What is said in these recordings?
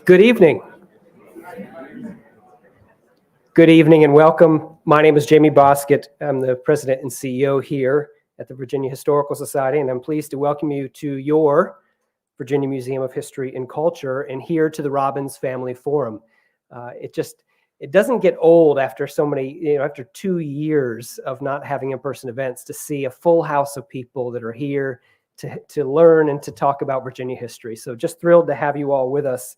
Good evening. Good evening and welcome. My name is Jamie Boskett. I'm the president and CEO here at the Virginia Historical Society, and I'm pleased to welcome you to your Virginia Museum of History and Culture and here to the Robbins Family Forum. It doesn't get old after so many, after 2 years of not having in-person events to see a full house of people that are here to learn and to talk about Virginia history. So just thrilled to have you all with us.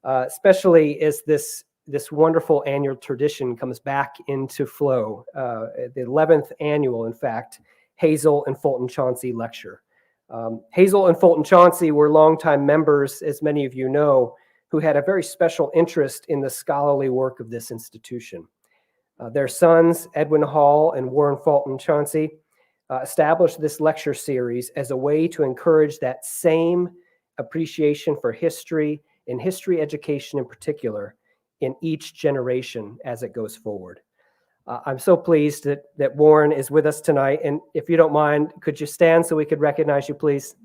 Especially as this wonderful annual tradition comes back into flow, the 11th annual, in fact, Hazel and Fulton Chauncey lecture. Hazel and Fulton Chauncey were longtime members, as many of you know, who had a very special interest in the scholarly work of this institution. Their sons, Edwin Hall and Warren Fulton Chauncey, established this lecture series as a way to encourage that same appreciation for history and history education in particular in each generation as it goes forward. I'm so pleased that Warren is with us tonight. And if you don't mind, could you stand so we could recognize you, please?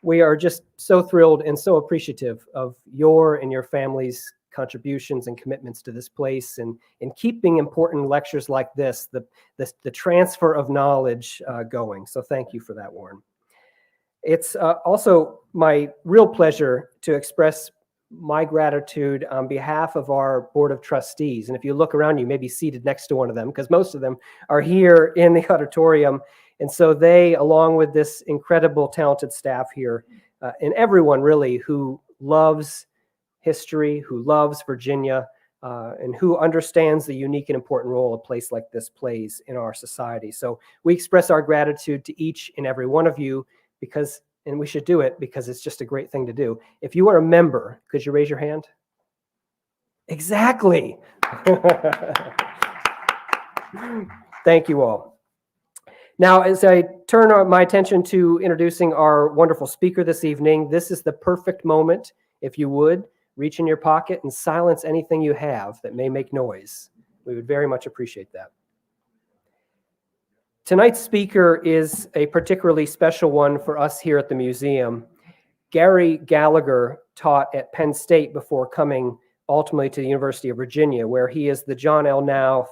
We are just so thrilled and so appreciative of your and your family's contributions and commitments to this place and in keeping important lectures like this, the transfer of knowledge going. So thank you for that, Warren. It's also my real pleasure to express my gratitude on behalf of our Board of Trustees. And if you look around, you may be seated next to one of them because most of them are here in the auditorium. And so they, along with this incredible, talented staff here, and everyone really who loves history, who loves Virginia, and who understands the unique and important role a place like this plays in our society. So we express our gratitude to each and every one of you and we should do it because it's just a great thing to do. If you are a member, could you raise your hand? Exactly. Thank you all. Now, as I turn my attention to introducing our wonderful speaker this evening, this is the perfect moment, if you would, reach in your pocket and silence anything you have that may make noise. We would very much appreciate that. Tonight's speaker is a particularly special one for us here at the museum. Gary Gallagher taught at Penn State before coming ultimately to the University of Virginia, where he is the John L. Nau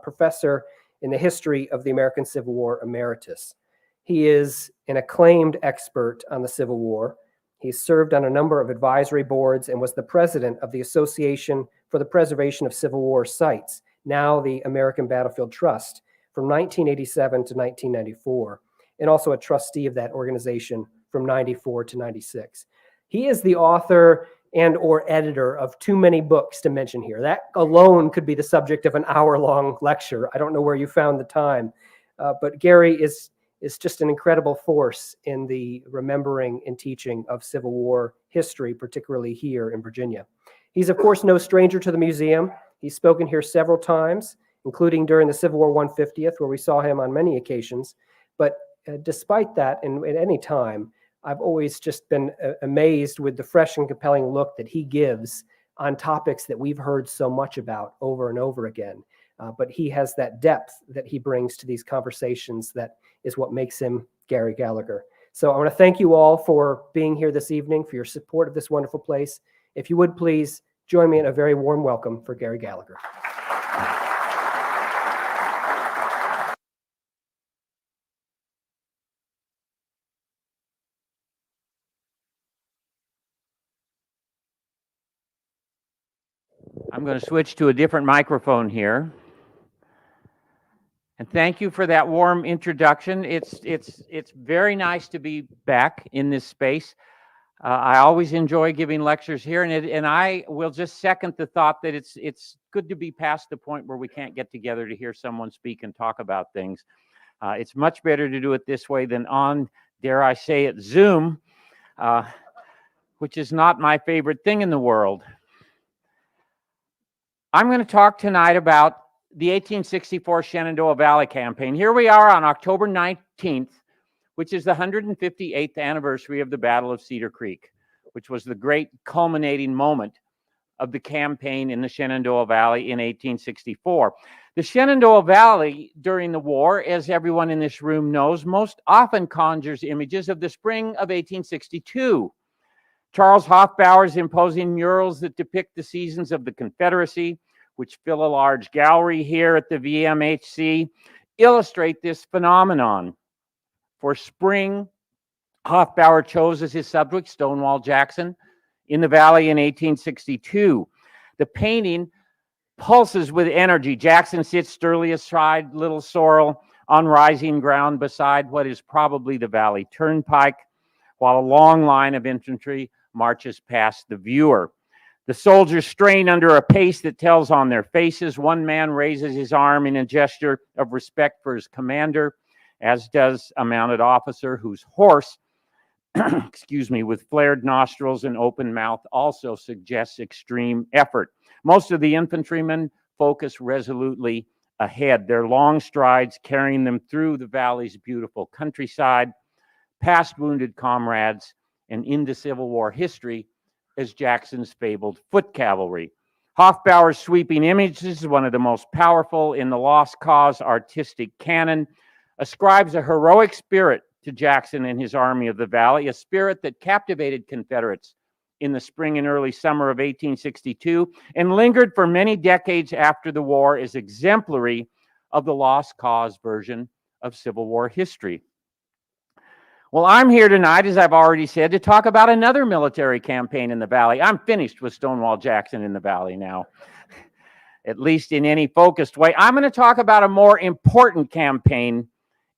Professor in the history of the American Civil War Emeritus. He is an acclaimed expert on the Civil War. He served on a number of advisory boards and was the president of the Association for the Preservation of Civil War Sites, now the American Battlefield Trust, from 1987 to 1994, and also a trustee of that organization from 94 to 96. He is the author and or editor of too many books to mention here. That alone could be the subject of an hour-long lecture. I don't know where you found the time, but Gary is just an incredible force in the remembering and teaching of Civil War history, particularly here in Virginia. He's, of course, no stranger to the museum. He's spoken here several times, including during the Civil War 150th, where we saw him on many occasions. But despite that, and at any time, I've always just been amazed with the fresh and compelling look that he gives on topics that we've heard so much about over and over again. But he has that depth that he brings to these conversations that is what makes him Gary Gallagher. So I want to thank you all for being here this evening, for your support of this wonderful place. If you would please join me in a very warm welcome for Gary Gallagher. I'm going to switch to a different microphone here. And thank you for that warm introduction. It's very nice to be back in this space. I always enjoy giving lectures here, and I will just second the thought that it's good to be past the point where we can't get together to hear someone speak and talk about things. It's much better to do it this way than on, dare I say it, Zoom, which is not my favorite thing in the world. I'm going to talk tonight about the 1864 Shenandoah Valley Campaign. Here we are on October 19th, which is the 158th anniversary of the Battle of Cedar Creek, which was the great culminating moment of the campaign in the Shenandoah Valley in 1864. The Shenandoah Valley during the war, as everyone in this room knows, most often conjures images of the spring of 1862. Charles Hofbauer's imposing murals that depict the seasons of the Confederacy, which fill a large gallery here at the VMHC, illustrate this phenomenon. For spring, Hofbauer chose as his subject Stonewall Jackson in the valley in 1862. The painting pulses with energy. Jackson sits sturdily astride Little Sorrel on rising ground beside what is probably the Valley Turnpike, while a long line of infantry marches past the viewer. The soldiers strain under a pace that tells on their faces. One man raises his arm in a gesture of respect for his commander, as does a mounted officer whose horse, with flared nostrils and open mouth, also suggests extreme effort. Most of the infantrymen focus resolutely ahead, their long strides carrying them through the valley's beautiful countryside, past wounded comrades, and into Civil War history as Jackson's fabled foot cavalry. Hofbauer's sweeping images is one of the most powerful in the Lost Cause artistic canon, ascribes a heroic spirit to Jackson and his Army of the Valley, a spirit that captivated Confederates in the spring and early summer of 1862 and lingered for many decades after the war as exemplary of the Lost Cause version of Civil War history. Well, I'm here tonight, as I've already said, to talk about another military campaign in the Valley. I'm finished with Stonewall Jackson in the Valley now, at least in any focused way. I'm going to talk about a more important campaign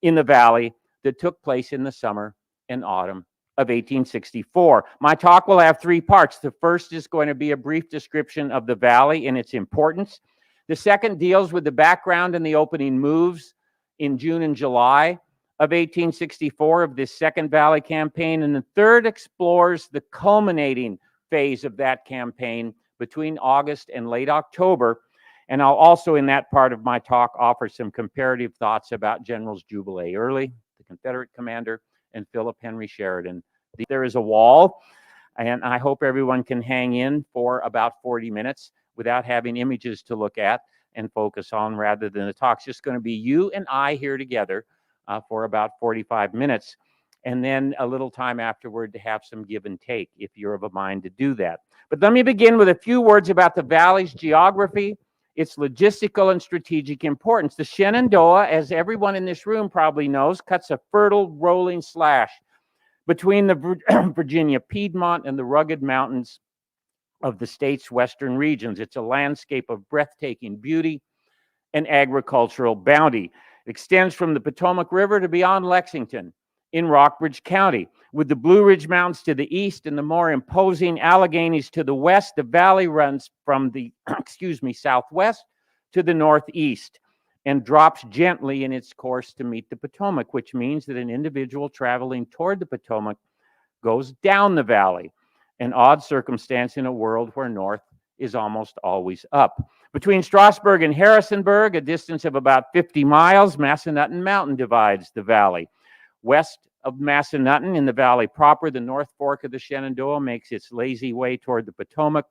in the Valley that took place in the summer and autumn of 1864. My talk will have three parts. The first is going to be a brief description of the Valley and its importance. The second deals with the background and the opening moves in June and July of 1864 of this second Valley campaign. And the third explores the culminating phase of that campaign between August and late October. And I'll also, in that part of my talk, offer some comparative thoughts about Generals Jubal A. Early, the Confederate commander, and Philip Henry Sheridan. There is a wall, and I hope everyone can hang in for about 40 minutes without having images to look at and focus on rather than the talk. It's just going to be you and I here together for about 45 minutes, and then a little time afterward to have some give and take if you're of a mind to do that. But let me begin with a few words about the Valley's geography, its logistical and strategic importance. The Shenandoah, as everyone in this room probably knows, cuts a fertile rolling slash between the Virginia Piedmont and the rugged mountains of the state's western regions. It's a landscape of breathtaking beauty and agricultural bounty. It extends from the Potomac River to beyond Lexington in Rockbridge County. With the Blue Ridge Mountains to the east and the more imposing Alleghanies to the west, the valley runs from the southwest to the northeast and drops gently in its course to meet the Potomac, which means that an individual traveling toward the Potomac goes down the valley, an odd circumstance in a world where north is almost always up. Between Strasburg and Harrisonburg, a distance of about 50 miles, Massanutten Mountain divides the valley. West of Massanutten, in the valley proper, the North Fork of the Shenandoah makes its lazy way toward the Potomac,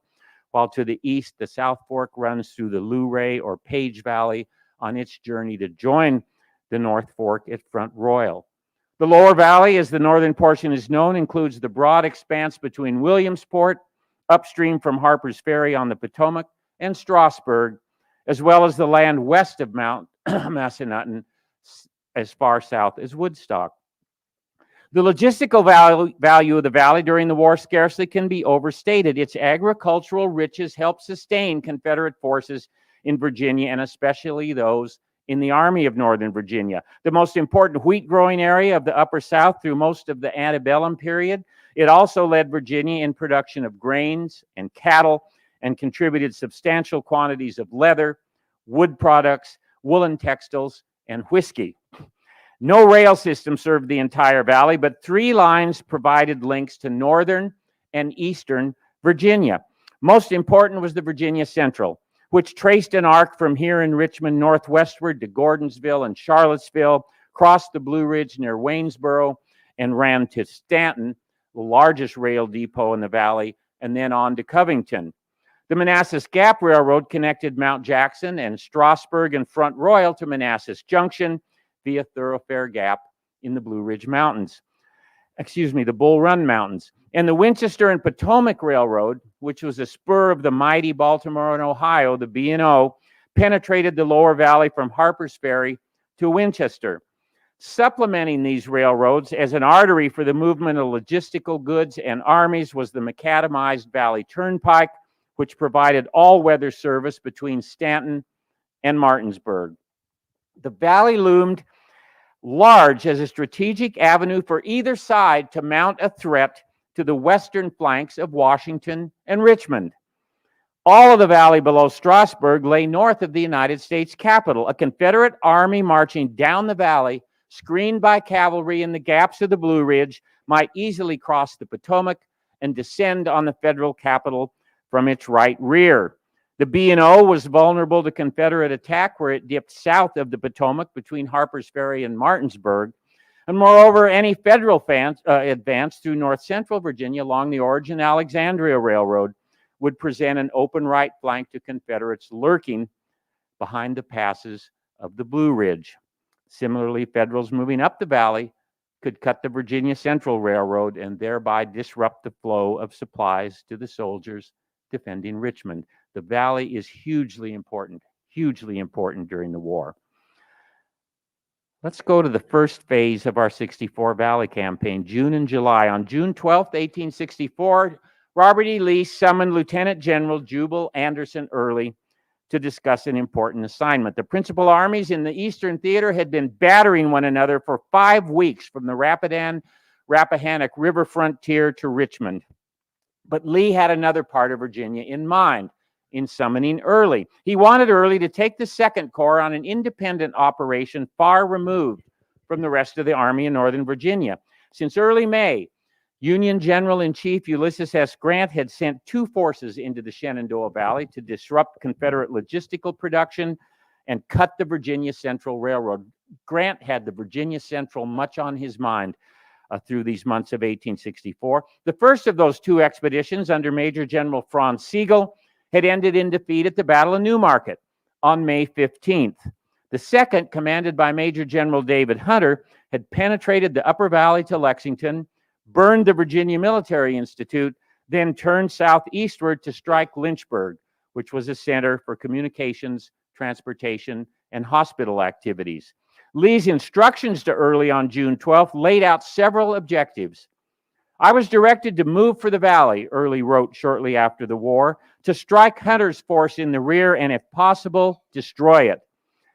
while to the east, the South Fork runs through the Luray or Page Valley on its journey to join the North Fork at Front Royal. The lower valley, as the northern portion is known, includes the broad expanse between Williamsport, upstream from Harper's Ferry on the Potomac, and Strasburg, as well as the land west of Mount Massanutten, as far south as Woodstock. The logistical value of the valley during the war scarcely can be overstated. Its agricultural riches helped sustain Confederate forces in Virginia, and especially those in the Army of Northern Virginia. The most important wheat growing area of the Upper South through most of the antebellum period. It also led Virginia in production of grains and cattle and contributed substantial quantities of leather, wood products, woolen textiles, and whiskey. No rail system served the entire valley, but 3 lines provided links to northern and eastern Virginia. Most important was the Virginia Central, which traced an arc from here in Richmond northwestward to Gordonsville and Charlottesville, crossed the Blue Ridge near Waynesboro, and ran to Stanton, the largest rail depot in the valley, and then on to Covington. The Manassas Gap Railroad connected Mount Jackson and Strasburg and Front Royal to Manassas Junction via Thoroughfare Gap in the Blue Ridge Mountains. The Bull Run Mountains. And the Winchester and Potomac Railroad, which was a spur of the mighty Baltimore and Ohio, the B&O, penetrated the lower valley from Harper's Ferry to Winchester. Supplementing these railroads as an artery for the movement of logistical goods and armies was the macadamized Valley Turnpike, which provided all-weather service between Stanton and Martinsburg. The valley loomed large as a strategic avenue for either side to mount a threat to the western flanks of Washington and Richmond. All of the valley below Strasburg lay north of the United States Capitol. A Confederate army marching down the valley, screened by cavalry in the gaps of the Blue Ridge, might easily cross the Potomac and descend on the federal capital from its right rear. The B&O was vulnerable to Confederate attack where it dipped south of the Potomac between Harper's Ferry and Martinsburg. And moreover, any federal advance through north central Virginia along the Orange and Alexandria Railroad would present an open right flank to Confederates lurking behind the passes of the Blue Ridge. Similarly, Federals moving up the valley could cut the Virginia Central Railroad and thereby disrupt the flow of supplies to the soldiers defending Richmond. The valley is hugely important during the war. Let's go to the first phase of our 64 Valley Campaign, June and July. On June 12, 1864, Robert E. Lee summoned Lieutenant General Jubal Early to discuss an important assignment. The principal armies in the Eastern Theater had been battering one another for 5 weeks from the Rappahannock River frontier to Richmond. But Lee had another part of Virginia in mind in summoning Early. He wanted Early to take the Second Corps on an independent operation far removed from the rest of the army in Northern Virginia. Since early May, Union General-in-Chief Ulysses S. Grant had sent 2 forces into the Shenandoah Valley to disrupt Confederate logistical production and cut the Virginia Central Railroad. Grant had the Virginia Central much on his mind through these months of 1864. The first of those 2 expeditions under Major General Franz Sigel had ended in defeat at the Battle of Newmarket on May 15th. The second, commanded by Major General David Hunter, had penetrated the upper valley to Lexington, burned the Virginia Military Institute, then turned southeastward to strike Lynchburg, which was a center for communications, transportation, and hospital activities. Lee's instructions to Early on June 12th laid out several objectives. I was directed to move for the valley, Early wrote shortly after the war, to strike Hunter's force in the rear and, if possible, destroy it.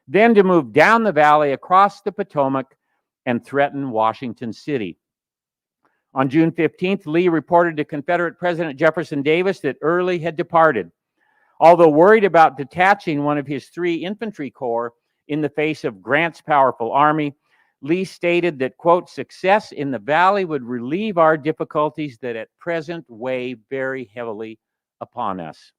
Then to move down the valley across the Potomac and threaten Washington City. On June 15th, Lee reported to Confederate President Jefferson Davis that Early had departed. Although worried about detaching one of his 3 infantry corps in the face of Grant's powerful army, Lee stated that, quote, success in the valley would relieve our difficulties that at present weigh very heavily upon us.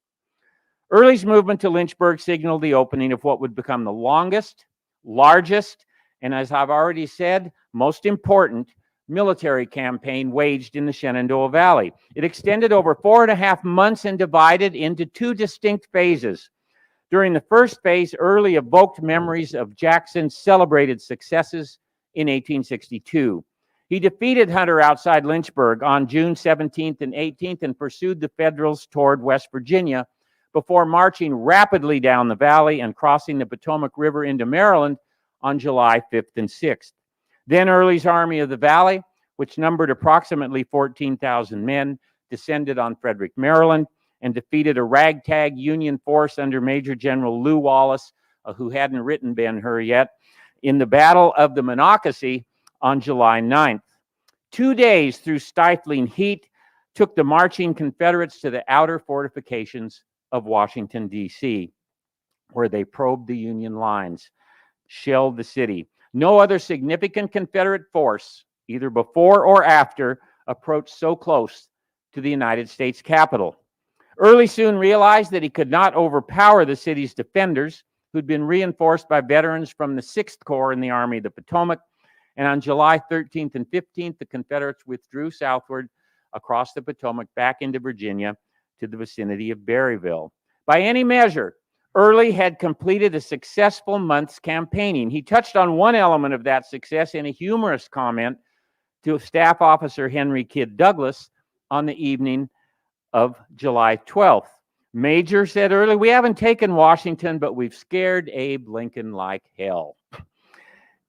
Early's movement to Lynchburg signaled the opening of what would become the longest, largest, and as I've already said, most important military campaign waged in the Shenandoah Valley. It extended over 4.5 months and divided into 2 distinct phases. During the first phase, Early evoked memories of Jackson's celebrated successes in 1862. He defeated Hunter outside Lynchburg on June 17th and 18th and pursued the Federals toward West Virginia before marching rapidly down the valley and crossing the Potomac River into Maryland on July 5th and 6th. Then Early's Army of the Valley, which numbered approximately 14,000 men, descended on Frederick, Maryland, and defeated a ragtag Union force under Major General Lew Wallace, who hadn't written Ben-Hur yet, in the Battle of the Monocacy on July 9th. 2 days through stifling heat took the marching Confederates to the outer fortifications of Washington, D.C., where they probed the Union lines, shelled the city. No other significant Confederate force, either before or after, approached so close to the United States Capitol. Early soon realized that he could not overpower the city's defenders, who'd been reinforced by veterans from the 6th Corps in the Army of the Potomac. And on July 13th and 15th, the Confederates withdrew southward across the Potomac back into Virginia to the vicinity of Berryville. By any measure, Early had completed a successful month's campaigning. He touched on one element of that success in a humorous comment to Staff Officer Henry Kidd Douglas on the evening of July 12th. Major, said Early, we haven't taken Washington, but we've scared Abe Lincoln like hell.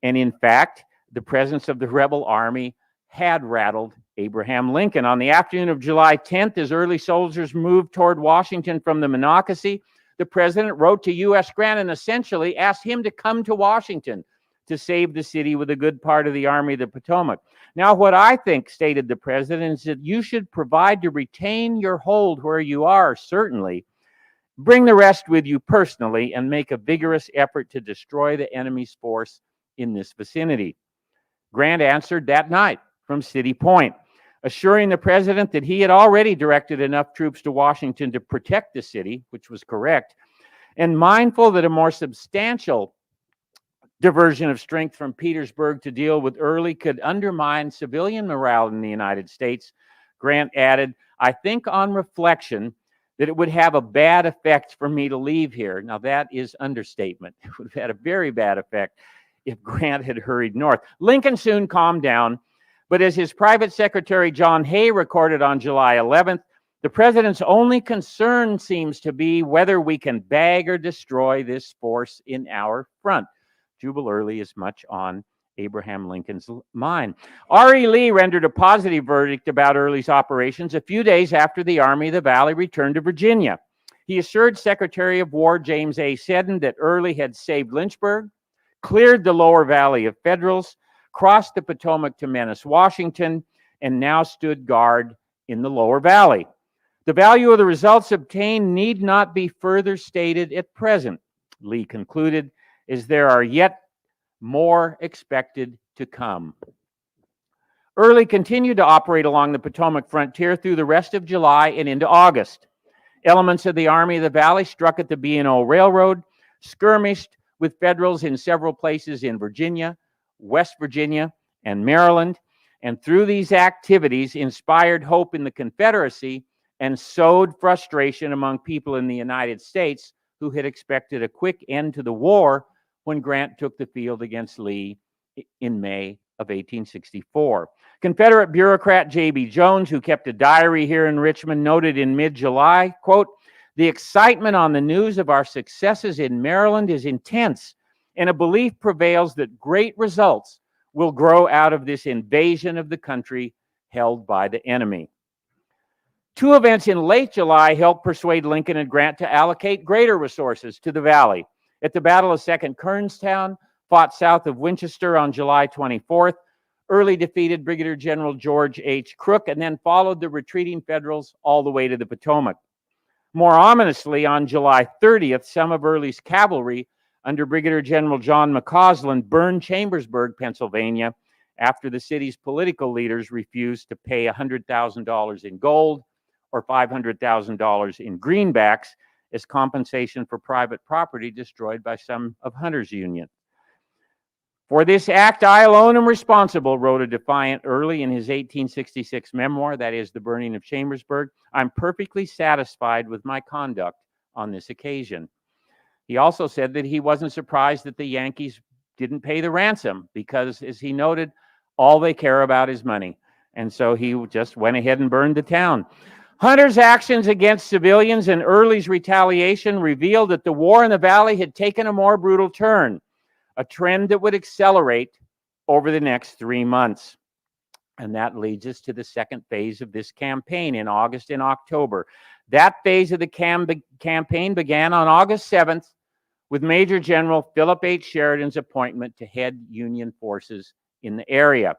And in fact, the presence of the rebel army had rattled Abraham Lincoln. On the afternoon of July 10th, as Early soldiers moved toward Washington from the Monocacy, the president wrote to U.S. Grant and essentially asked him to come to Washington to save the city with a good part of the Army of the Potomac. Now, what I think, stated the president, is that you should provide to retain your hold where you are, certainly. Bring the rest with you personally and make a vigorous effort to destroy the enemy's force in this vicinity. Grant answered that night from City Point, assuring the president that he had already directed enough troops to Washington to protect the city, which was correct, and mindful that a more substantial diversion of strength from Petersburg to deal with Early could undermine civilian morale in the United States, Grant added, I think on reflection that it would have a bad effect for me to leave here. Now that is understatement. It would have had a very bad effect if Grant had hurried north. Lincoln soon calmed down, but as his private secretary John Hay recorded on July 11th, the president's only concern seems to be whether we can bag or destroy this force in our front. Jubal Early is much on Abraham Lincoln's mind. R.E. Lee rendered a positive verdict about Early's operations a few days after the Army of the Valley returned to Virginia. He assured Secretary of War James A. Seddon that Early had saved Lynchburg, cleared the lower valley of Federals, crossed the Potomac to menace Washington, and now stood guard in the lower valley. The value of the results obtained need not be further stated at present, Lee concluded, as there are yet more expected to come. Early continued to operate along the Potomac frontier through the rest of July and into August. Elements of the Army of the Valley struck at the B&O Railroad, skirmished with Federals in several places in Virginia, West Virginia, and Maryland, and through these activities inspired hope in the Confederacy and sowed frustration among people in the United States who had expected a quick end to the war when Grant took the field against Lee in May of 1864. Confederate bureaucrat J.B. Jones, who kept a diary here in Richmond, noted in mid-July, quote, the excitement on the news of our successes in Maryland is intense, and a belief prevails that great results will grow out of this invasion of the country held by the enemy. Two events in late July helped persuade Lincoln and Grant to allocate greater resources to the Valley. At the Battle of Second Kernstown, fought south of Winchester on July 24th, Early defeated Brigadier General George H. Crook and then followed the retreating Federals all the way to the Potomac. More ominously, on July 30th, some of Early's cavalry under Brigadier General John McCausland burned Chambersburg, Pennsylvania, after the city's political leaders refused to pay $100,000 in gold or $500,000 in greenbacks as compensation for private property destroyed by some of Hunter's Union. For this act, I alone am responsible, wrote a defiant Early in his 1866 memoir, that is, The Burning of Chambersburg. I'm perfectly satisfied with my conduct on this occasion. He also said that he wasn't surprised that the Yankees didn't pay the ransom because, as he noted, all they care about is money. And so he just went ahead and burned the town. Hunter's actions against civilians and Early's retaliation revealed that the war in the Valley had taken a more brutal turn, a trend that would accelerate over the next 3 months. And that leads us to the second phase of this campaign in August and October. That phase of the campaign began on August 7th with Major General Philip H. Sheridan's appointment to head Union forces in the area.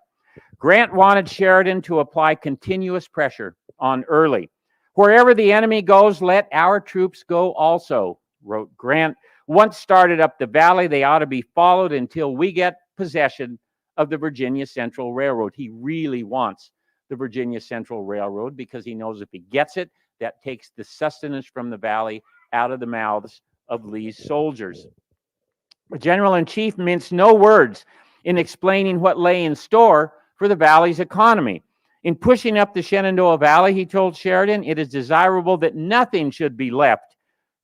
Grant wanted Sheridan to apply continuous pressure on Early. Wherever the enemy goes, let our troops go also, wrote Grant. Once started up the valley, they ought to be followed until we get possession of the Virginia Central Railroad. He really wants the Virginia Central Railroad because he knows if he gets it, that takes the sustenance from the valley out of the mouths of Lee's soldiers. The General-in-Chief minced no words in explaining what lay in store for the valley's economy. In pushing up the Shenandoah Valley, he told Sheridan, it is desirable that nothing should be left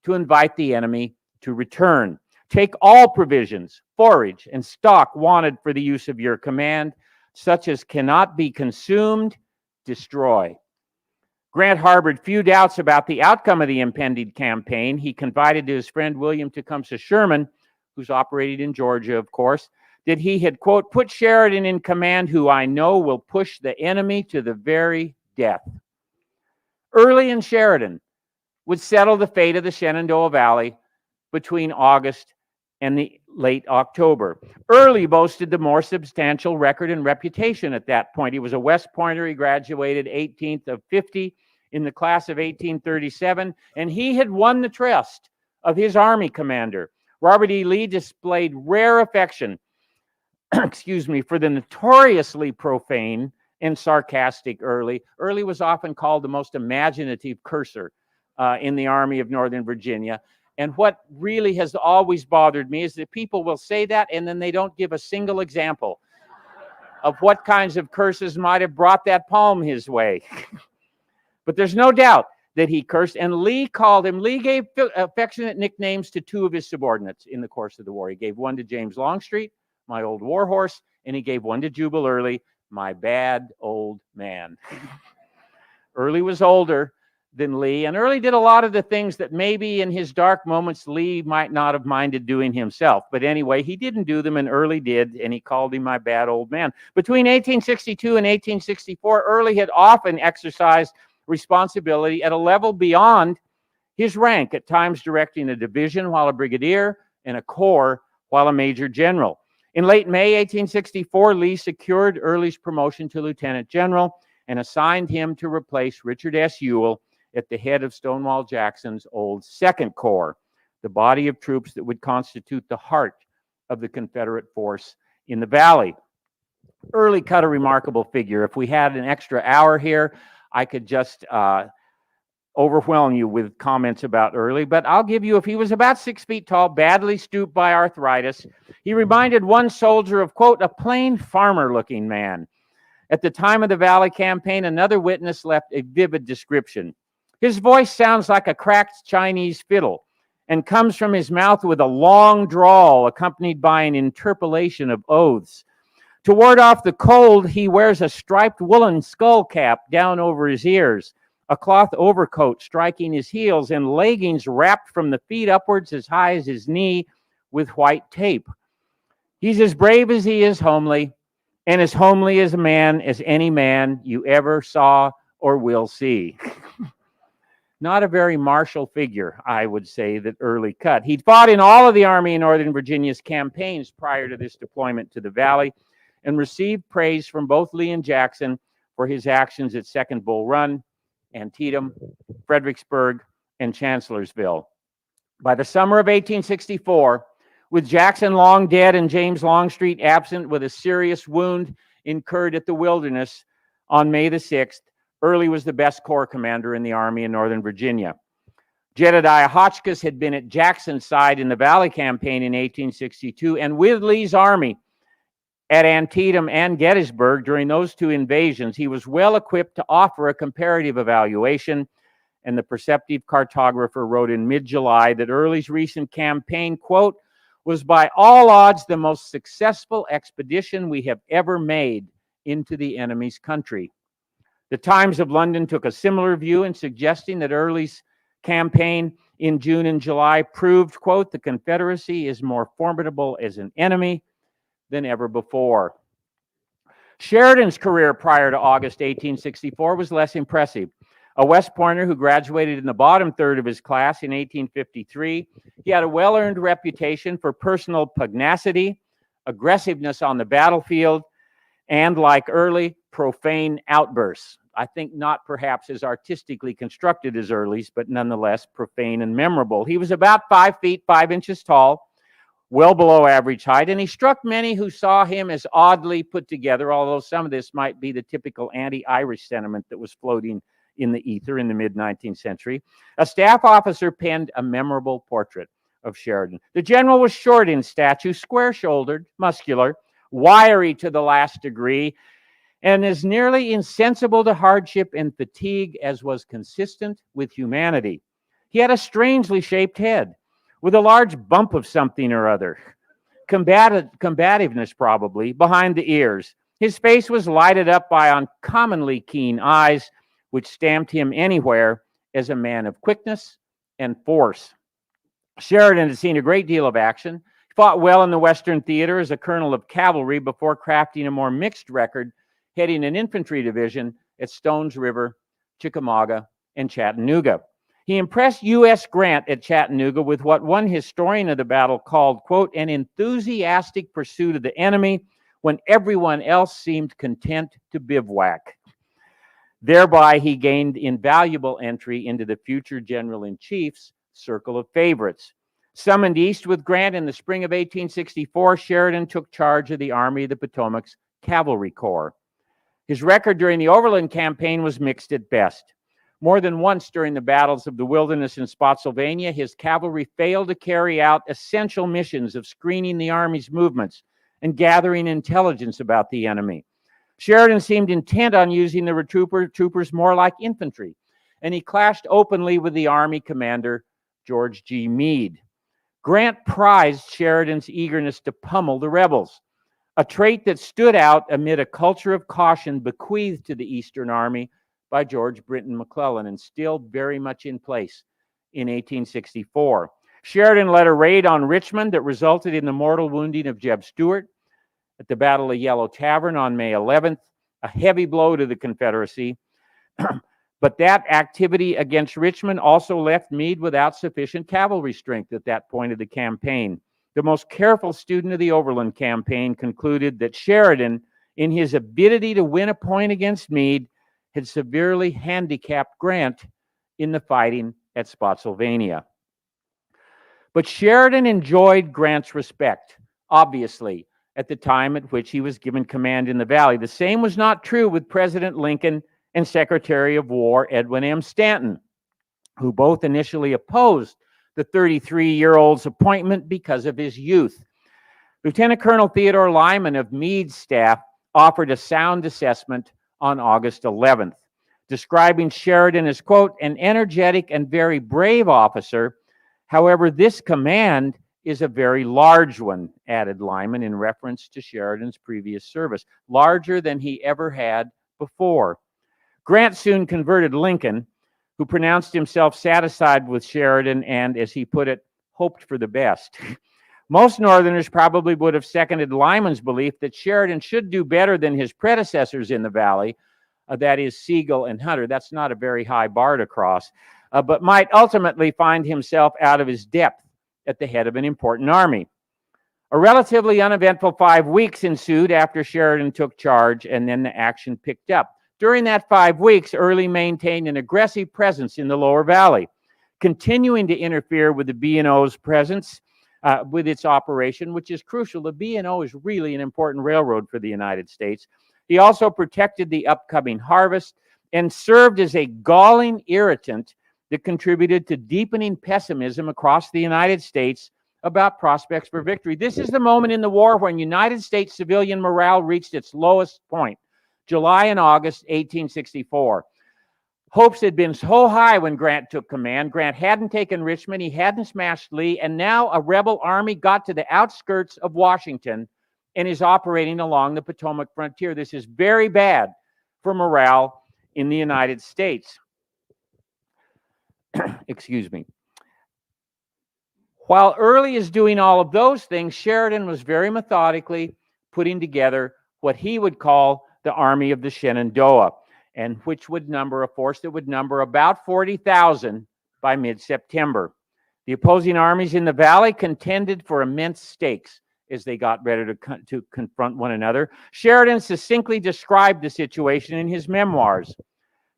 to invite the enemy to return. Take all provisions, forage, and stock wanted for the use of your command, such as cannot be consumed, destroy. Grant harbored few doubts about the outcome of the impending campaign. He confided to his friend William Tecumseh Sherman, who's operated in Georgia, of course, that he had, quote, put Sheridan in command, who I know will push the enemy to the very death. Early and Sheridan would settle the fate of the Shenandoah Valley between August and the late October. Early boasted the more substantial record and reputation at that point. He was a West Pointer. He graduated 18th of 50 in the class of 1837, and he had won the trust of his Army commander. Robert E. Lee displayed rare affection excuse me, for the notoriously profane and sarcastic Early. Early was often called the most imaginative cursor in the Army of Northern Virginia. And what really has always bothered me is that people will say that and then they don't give a single example of what kinds of curses might have brought that palm his way. But there's no doubt that he cursed, and Lee called him. Lee gave affectionate nicknames to two of his subordinates in the course of the war. He gave one to James Longstreet, my old war horse, and he gave one to Jubal Early, my bad old man. Early was older than Lee, and Early did a lot of the things that maybe in his dark moments Lee might not have minded doing himself. But anyway, he didn't do them, and Early did, and he called him my bad old man. Between 1862 and 1864, Early had often exercised responsibility at a level beyond his rank, at times directing a division while a brigadier and a corps while a major general. In late May 1864, Lee secured Early's promotion to lieutenant general and assigned him to replace Richard S. Ewell at the head of Stonewall Jackson's old Second Corps, the body of troops that would constitute the heart of the Confederate force in the Valley. Early cut a remarkable figure. If we had an extra hour here, I could just overwhelm you with comments about Early, but I'll give you, if he was about 6 feet tall, badly stooped by arthritis, he reminded one soldier of, quote, a plain farmer-looking man. At the time of the Valley campaign, another witness left a vivid description. His voice sounds like a cracked Chinese fiddle and comes from his mouth with a long drawl accompanied by an interpolation of oaths. To ward off the cold, he wears a striped woolen skull cap down over his ears, a cloth overcoat striking his heels, and leggings wrapped from the feet upwards as high as his knee with white tape. He's as brave as he is homely, and as homely as a man as any man you ever saw or will see. Not a very martial figure, I would say, that Early cut. He'd fought in all of the Army in Northern Virginia's campaigns prior to this deployment to the Valley and received praise from both Lee and Jackson for his actions at Second Bull Run, Antietam, Fredericksburg, and Chancellorsville. By the summer of 1864, with Jackson long dead and James Longstreet absent with a serious wound incurred at the Wilderness on May the 6th, Early was the best corps commander in the Army in Northern Virginia. Jedediah Hotchkiss had been at Jackson's side in the Valley campaign in 1862, and with Lee's army at Antietam and Gettysburg during those two invasions, he was well equipped to offer a comparative evaluation, and the perceptive cartographer wrote in mid-July that Early's recent campaign, quote, was by all odds the most successful expedition we have ever made into the enemy's country. The Times of London took a similar view in suggesting that Early's campaign in June and July proved, quote, the Confederacy is more formidable as an enemy than ever before. Sheridan's career prior to August 1864 was less impressive. A West Pointer who graduated in the bottom third of his class in 1853, he had a well-earned reputation for personal pugnacity, aggressiveness on the battlefield, and, like Early, profane outbursts. I think not perhaps as artistically constructed as Early's, but nonetheless profane and memorable. He was about 5 feet 5 inches tall, well below average height, and he struck many who saw him as oddly put together, although some of this might be the typical anti-Irish sentiment that was floating in the ether in the mid-19th century. A staff officer penned a memorable portrait of Sheridan. The general was short in stature, square-shouldered, muscular, wiry to the last degree, and as nearly insensible to hardship and fatigue as was consistent with humanity. He had a strangely shaped head, with a large bump of something or other, combativeness probably, behind the ears. His face was lighted up by uncommonly keen eyes, which stamped him anywhere as a man of quickness and force. Sheridan had seen a great deal of action. He fought well in the Western Theater as a colonel of cavalry before crafting a more mixed record, heading an infantry division at Stones River, Chickamauga, and Chattanooga. He impressed U.S. Grant at Chattanooga with what one historian of the battle called, quote, an enthusiastic pursuit of the enemy when everyone else seemed content to bivouac. Thereby, he gained invaluable entry into the future general-in-chief's circle of favorites. Summoned east with Grant in the spring of 1864, Sheridan took charge of the Army of the Potomac's Cavalry Corps. His record during the Overland Campaign was mixed at best. More than once during the battles of the Wilderness and Spotsylvania, his cavalry failed to carry out essential missions of screening the Army's movements and gathering intelligence about the enemy. Sheridan seemed intent on using the troopers more like infantry, and he clashed openly with the Army commander, George G. Meade. Grant prized Sheridan's eagerness to pummel the rebels, a trait that stood out amid a culture of caution bequeathed to the Eastern Army by George Brinton McClellan and still very much in place in 1864. Sheridan led a raid on Richmond that resulted in the mortal wounding of Jeb Stuart at the Battle of Yellow Tavern on May 11th, a heavy blow to the Confederacy. But that activity against Richmond also left Meade without sufficient cavalry strength at that point of the campaign. The most careful student of the Overland Campaign concluded that Sheridan, in his ability to win a point against Meade, had severely handicapped Grant in the fighting at Spotsylvania. But Sheridan enjoyed Grant's respect, obviously, at the time at which he was given command in the Valley. The same was not true with President Lincoln and Secretary of War Edwin M. Stanton, who both initially opposed the 33-year-old's appointment because of his youth. Lieutenant Colonel Theodore Lyman of Meade's staff offered a sound assessment on August 11th, describing Sheridan as, quote, an energetic and very brave officer. However, this command is a very large one, added Lyman in reference to Sheridan's previous service, larger than he ever had before. Grant soon converted Lincoln, who pronounced himself satisfied with Sheridan and, as he put it, hoped for the best. Most Northerners probably would have seconded Lyman's belief that Sheridan should do better than his predecessors in the Valley, that is, Sigel and Hunter. That's not a very high bar to cross, but might ultimately find himself out of his depth at the head of an important army. A relatively uneventful 5 weeks ensued after Sheridan took charge, and then the action picked up. During that 5 weeks, Early maintained an aggressive presence in the lower valley, continuing to interfere with the B&O's presence with its operation, which is crucial. The B&O is really an important railroad for the United States. He also protected the upcoming harvest and served as a galling irritant that contributed to deepening pessimism across the United States about prospects for victory. This is the moment in the war when United States civilian morale reached its lowest point, July and August 1864. Hopes had been so high when Grant took command. Grant hadn't taken Richmond, he hadn't smashed Lee, and now a rebel army got to the outskirts of Washington and is operating along the Potomac frontier. This is very bad for morale in the United States. Excuse me. While Early is doing all of those things, Sheridan was very methodically putting together what he would call the Army of the Shenandoah, and which would number a force that would number about 40,000 by mid-September. The opposing armies in the Valley contended for immense stakes as they got ready to confront one another. Sheridan succinctly described the situation in his memoirs.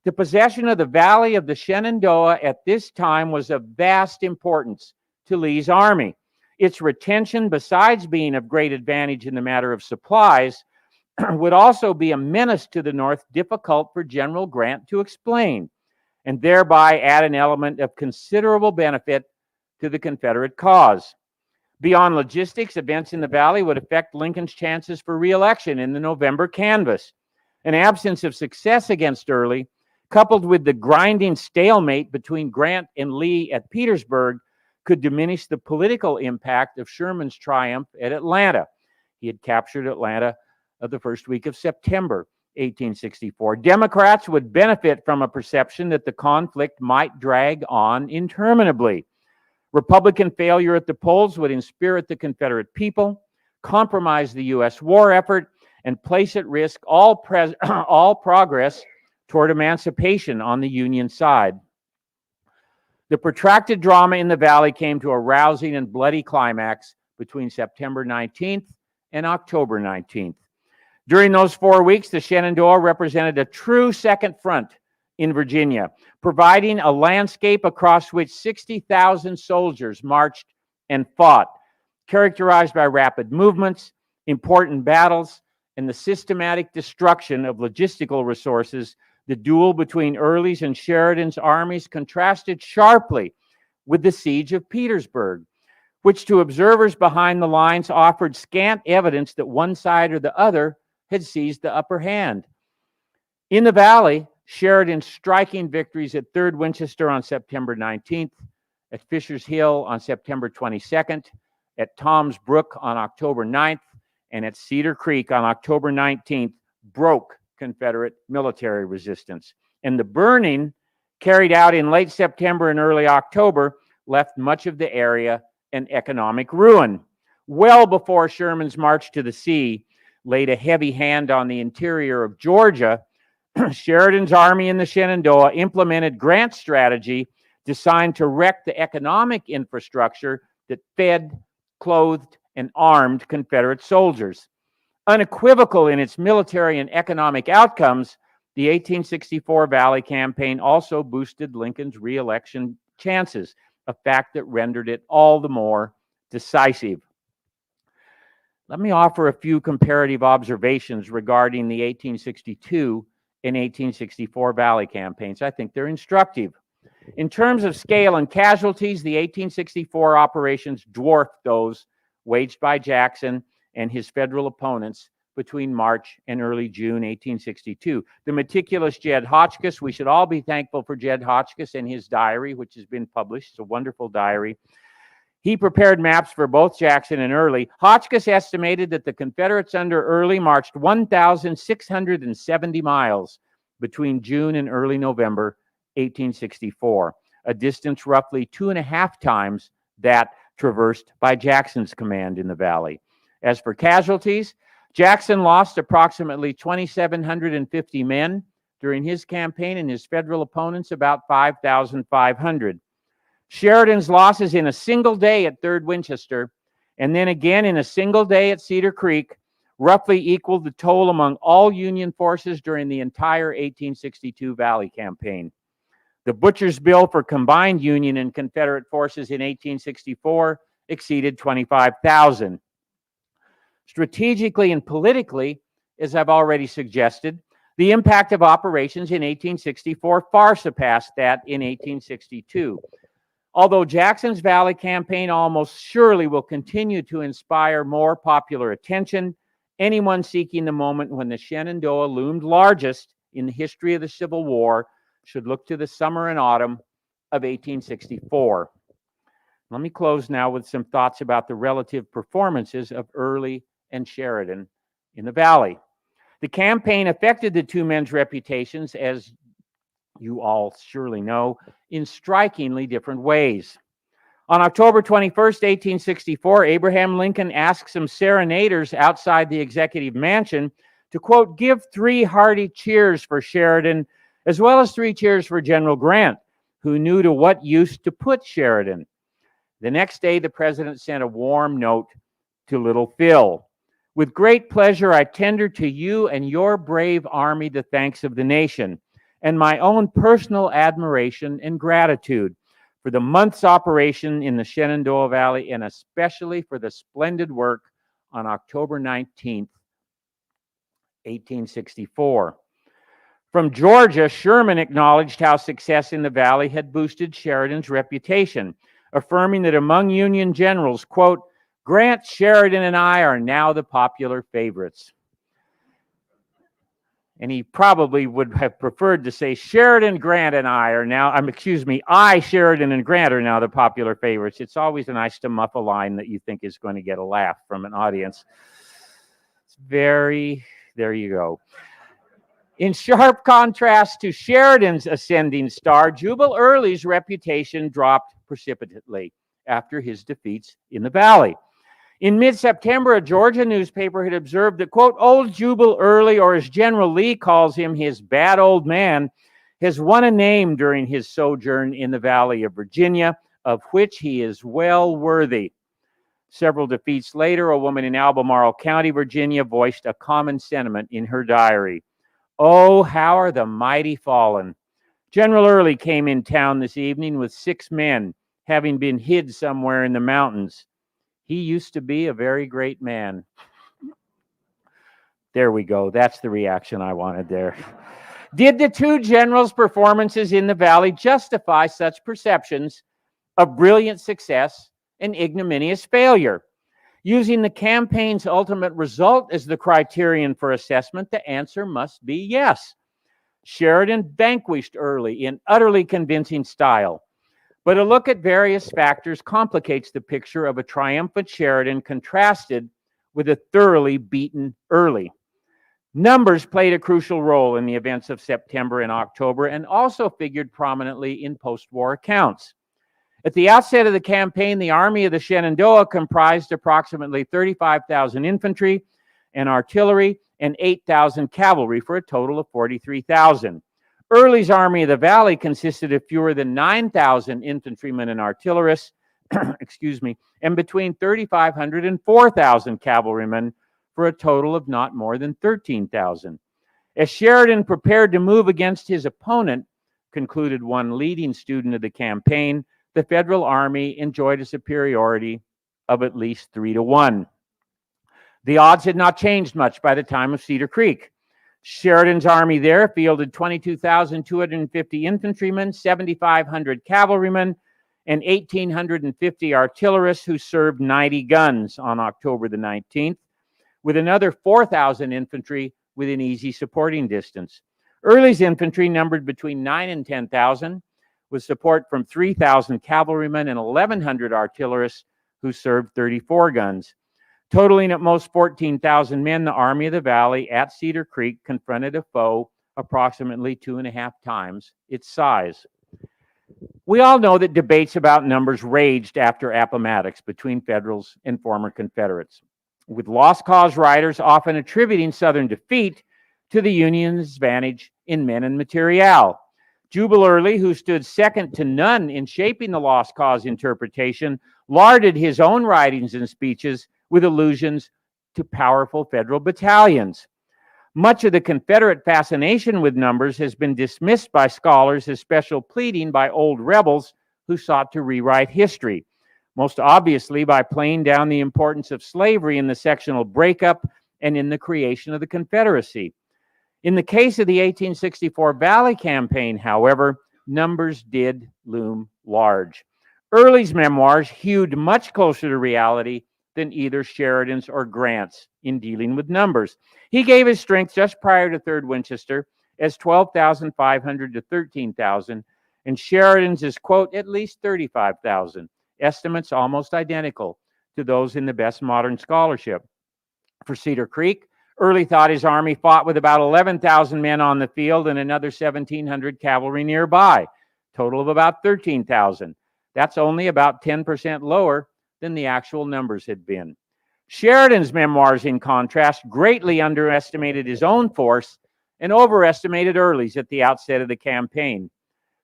The possession of the Valley of the Shenandoah at this time was of vast importance to Lee's army. Its retention, besides being of great advantage in the matter of supplies, would also be a menace to the North, difficult for General Grant to explain, and thereby add an element of considerable benefit to the Confederate cause. Beyond logistics, events in the Valley would affect Lincoln's chances for re-election in the November canvass. An absence of success against Early, coupled with the grinding stalemate between Grant and Lee at Petersburg, could diminish the political impact of Sherman's triumph at Atlanta. He had captured Atlanta the first week of September 1864. Democrats would benefit from a perception that the conflict might drag on interminably. Republican failure at the polls would inspirit the Confederate people, compromise the U.S. war effort, and place at risk all progress toward emancipation on the Union side. The protracted drama in the Valley came to a rousing and bloody climax between September 19th and October 19th. During those 4 weeks, the Shenandoah represented a true second front in Virginia, providing a landscape across which 60,000 soldiers marched and fought, characterized by rapid movements, important battles, and the systematic destruction of logistical resources. The duel between Early's and Sheridan's armies contrasted sharply with the siege of Petersburg, which to observers behind the lines offered scant evidence that one side or the other had seized the upper hand. In the Valley, Sheridan's striking victories at 3rd Winchester on September 19th, at Fisher's Hill on September 22nd, at Tom's Brook on October 9th, and at Cedar Creek on October 19th broke Confederate military resistance. And the burning carried out in late September and early October left much of the area in economic ruin. Well before Sherman's march to the sea laid a heavy hand on the interior of Georgia, Sheridan's army in the Shenandoah implemented Grant's strategy designed to wreck the economic infrastructure that fed, clothed, and armed Confederate soldiers. Unequivocal in its military and economic outcomes, the 1864 Valley Campaign also boosted Lincoln's re-election chances, a fact that rendered it all the more decisive. Let me offer a few comparative observations regarding the 1862 and 1864 Valley campaigns. I think they're instructive. In terms of scale and casualties, the 1864 operations dwarfed those waged by Jackson and his Federal opponents between March and early June 1862. The meticulous Jed Hotchkiss, we should all be thankful for Jed Hotchkiss and his diary, which has been published. It's a wonderful diary. He prepared maps for both Jackson and Early. Hotchkiss estimated that the Confederates under Early marched 1,670 miles between June and early November 1864, a distance roughly 2.5 times that traversed by Jackson's command in the Valley. As for casualties, Jackson lost approximately 2,750 men during his campaign and his Federal opponents about 5,500. Sheridan's losses in a single day at 3rd Winchester and then again in a single day at Cedar Creek roughly equaled the toll among all Union forces during the entire 1862 Valley campaign. The butcher's bill for combined Union and Confederate forces in 1864 exceeded 25,000. Strategically and politically, as I've already suggested, the impact of operations in 1864 far surpassed that in 1862. Although Jackson's Valley campaign almost surely will continue to inspire more popular attention, anyone seeking the moment when the Shenandoah loomed largest in the history of the Civil War should look to the summer and autumn of 1864. Let me close now with some thoughts about the relative performances of Early and Sheridan in the Valley. The campaign affected the two men's reputations, as you all surely know, in strikingly different ways. On October 21st, 1864, Abraham Lincoln asked some serenaders outside the executive mansion to, quote, give 3 hearty cheers for Sheridan, as well as 3 cheers for General Grant, who knew to what use to put Sheridan. The next day, the president sent a warm note to Little Phil. With great pleasure, I tender to you and your brave army the thanks of the nation, and my own personal admiration and gratitude for the month's operation in the Shenandoah Valley, and especially for the splendid work on October 19th, 1864. From Georgia, Sherman acknowledged how success in the Valley had boosted Sheridan's reputation, affirming that among Union generals, quote, Grant, Sheridan, and I are now the popular favorites. And he probably would have preferred to say Sheridan, Grant, and I are now, I, Sheridan, and Grant are now the popular favorites. It's always nice to muff a line that you think is going to get a laugh from an audience. It's there you go. In sharp contrast to Sheridan's ascending star, Jubal Early's reputation dropped precipitously after his defeats in the Valley. In mid-September, a Georgia newspaper had observed that, quote, old Jubal Early, or as General Lee calls him, his bad old man, has won a name during his sojourn in the Valley of Virginia, of which he is well worthy. Several defeats later, a woman in Albemarle County, Virginia, voiced a common sentiment in her diary. Oh, how are the mighty fallen. General Early came in town this evening with 6 men, having been hid somewhere in the mountains. He used to be a very great man. There we go. That's the reaction I wanted there. Did the two generals' performances in the Valley justify such perceptions of brilliant success and ignominious failure? Using the campaign's ultimate result as the criterion for assessment, the answer must be yes. Sheridan vanquished Early in utterly convincing style. But a look at various factors complicates the picture of a triumphant Sheridan contrasted with a thoroughly beaten Early. Numbers played a crucial role in the events of September and October and also figured prominently in post-war accounts. At the outset of the campaign, the Army of the Shenandoah comprised approximately 35,000 infantry and artillery and 8,000 cavalry for a total of 43,000. Early's Army of the Valley consisted of fewer than 9,000 infantrymen and artillerists, and between 3,500 and 4,000 cavalrymen for a total of not more than 13,000. As Sheridan prepared to move against his opponent, concluded one leading student of the campaign, the Federal Army enjoyed a superiority of at least 3-1. The odds had not changed much by the time of Cedar Creek. Sheridan's army there fielded 22,250 infantrymen, 7,500 cavalrymen, and 1,850 artillerists who served 90 guns on October the 19th, with another 4,000 infantry within easy supporting distance. Early's infantry numbered between 9,000 and 10,000, with support from 3,000 cavalrymen and 1,100 artillerists who served 34 guns. Totaling at most 14,000 men, the Army of the Valley at Cedar Creek confronted a foe approximately 2.5 times its size. We all know that debates about numbers raged after Appomattox between Federals and former Confederates, with lost cause writers often attributing Southern defeat to the Union's advantage in men and materiel. Jubal Early, who stood second to none in shaping the lost cause interpretation, larded his own writings and speeches with allusions to powerful Federal battalions. Much of the Confederate fascination with numbers has been dismissed by scholars as special pleading by old rebels who sought to rewrite history, most obviously by playing down the importance of slavery in the sectional breakup and in the creation of the Confederacy. In the case of the 1864 Valley Campaign, however, numbers did loom large. Early's memoirs hewed much closer to reality than either Sheridan's or Grant's in dealing with numbers. He gave his strength just prior to 3rd Winchester as 12,500 to 13,000, and Sheridan's is, quote, at least 35,000, estimates almost identical to those in the best modern scholarship. For Cedar Creek, Early thought his army fought with about 11,000 men on the field and another 1,700 cavalry nearby, total of about 13,000. That's only about 10% lower than the actual numbers had been. Sheridan's memoirs, in contrast, greatly underestimated his own force and overestimated Early's at the outset of the campaign.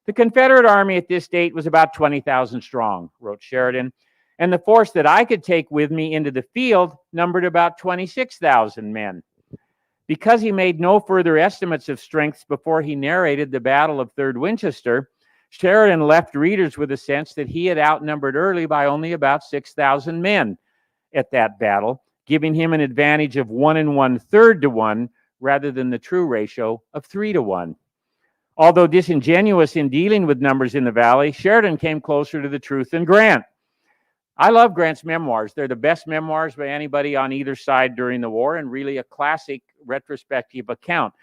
The Confederate Army at this date was about 20,000 strong, wrote Sheridan, and the force that I could take with me into the field numbered about 26,000 men. Because he made no further estimates of strengths before he narrated the Battle of 3rd Winchester, Sheridan left readers with a sense that he had outnumbered Early by only about 6,000 men at that battle, giving him an advantage of 1 1/3 to 1 rather than the true ratio of 3 to 1. Although disingenuous in dealing with numbers in the Valley, Sheridan came closer to the truth than Grant. I love Grant's memoirs. They're the best memoirs by anybody on either side during the war and really a classic retrospective account.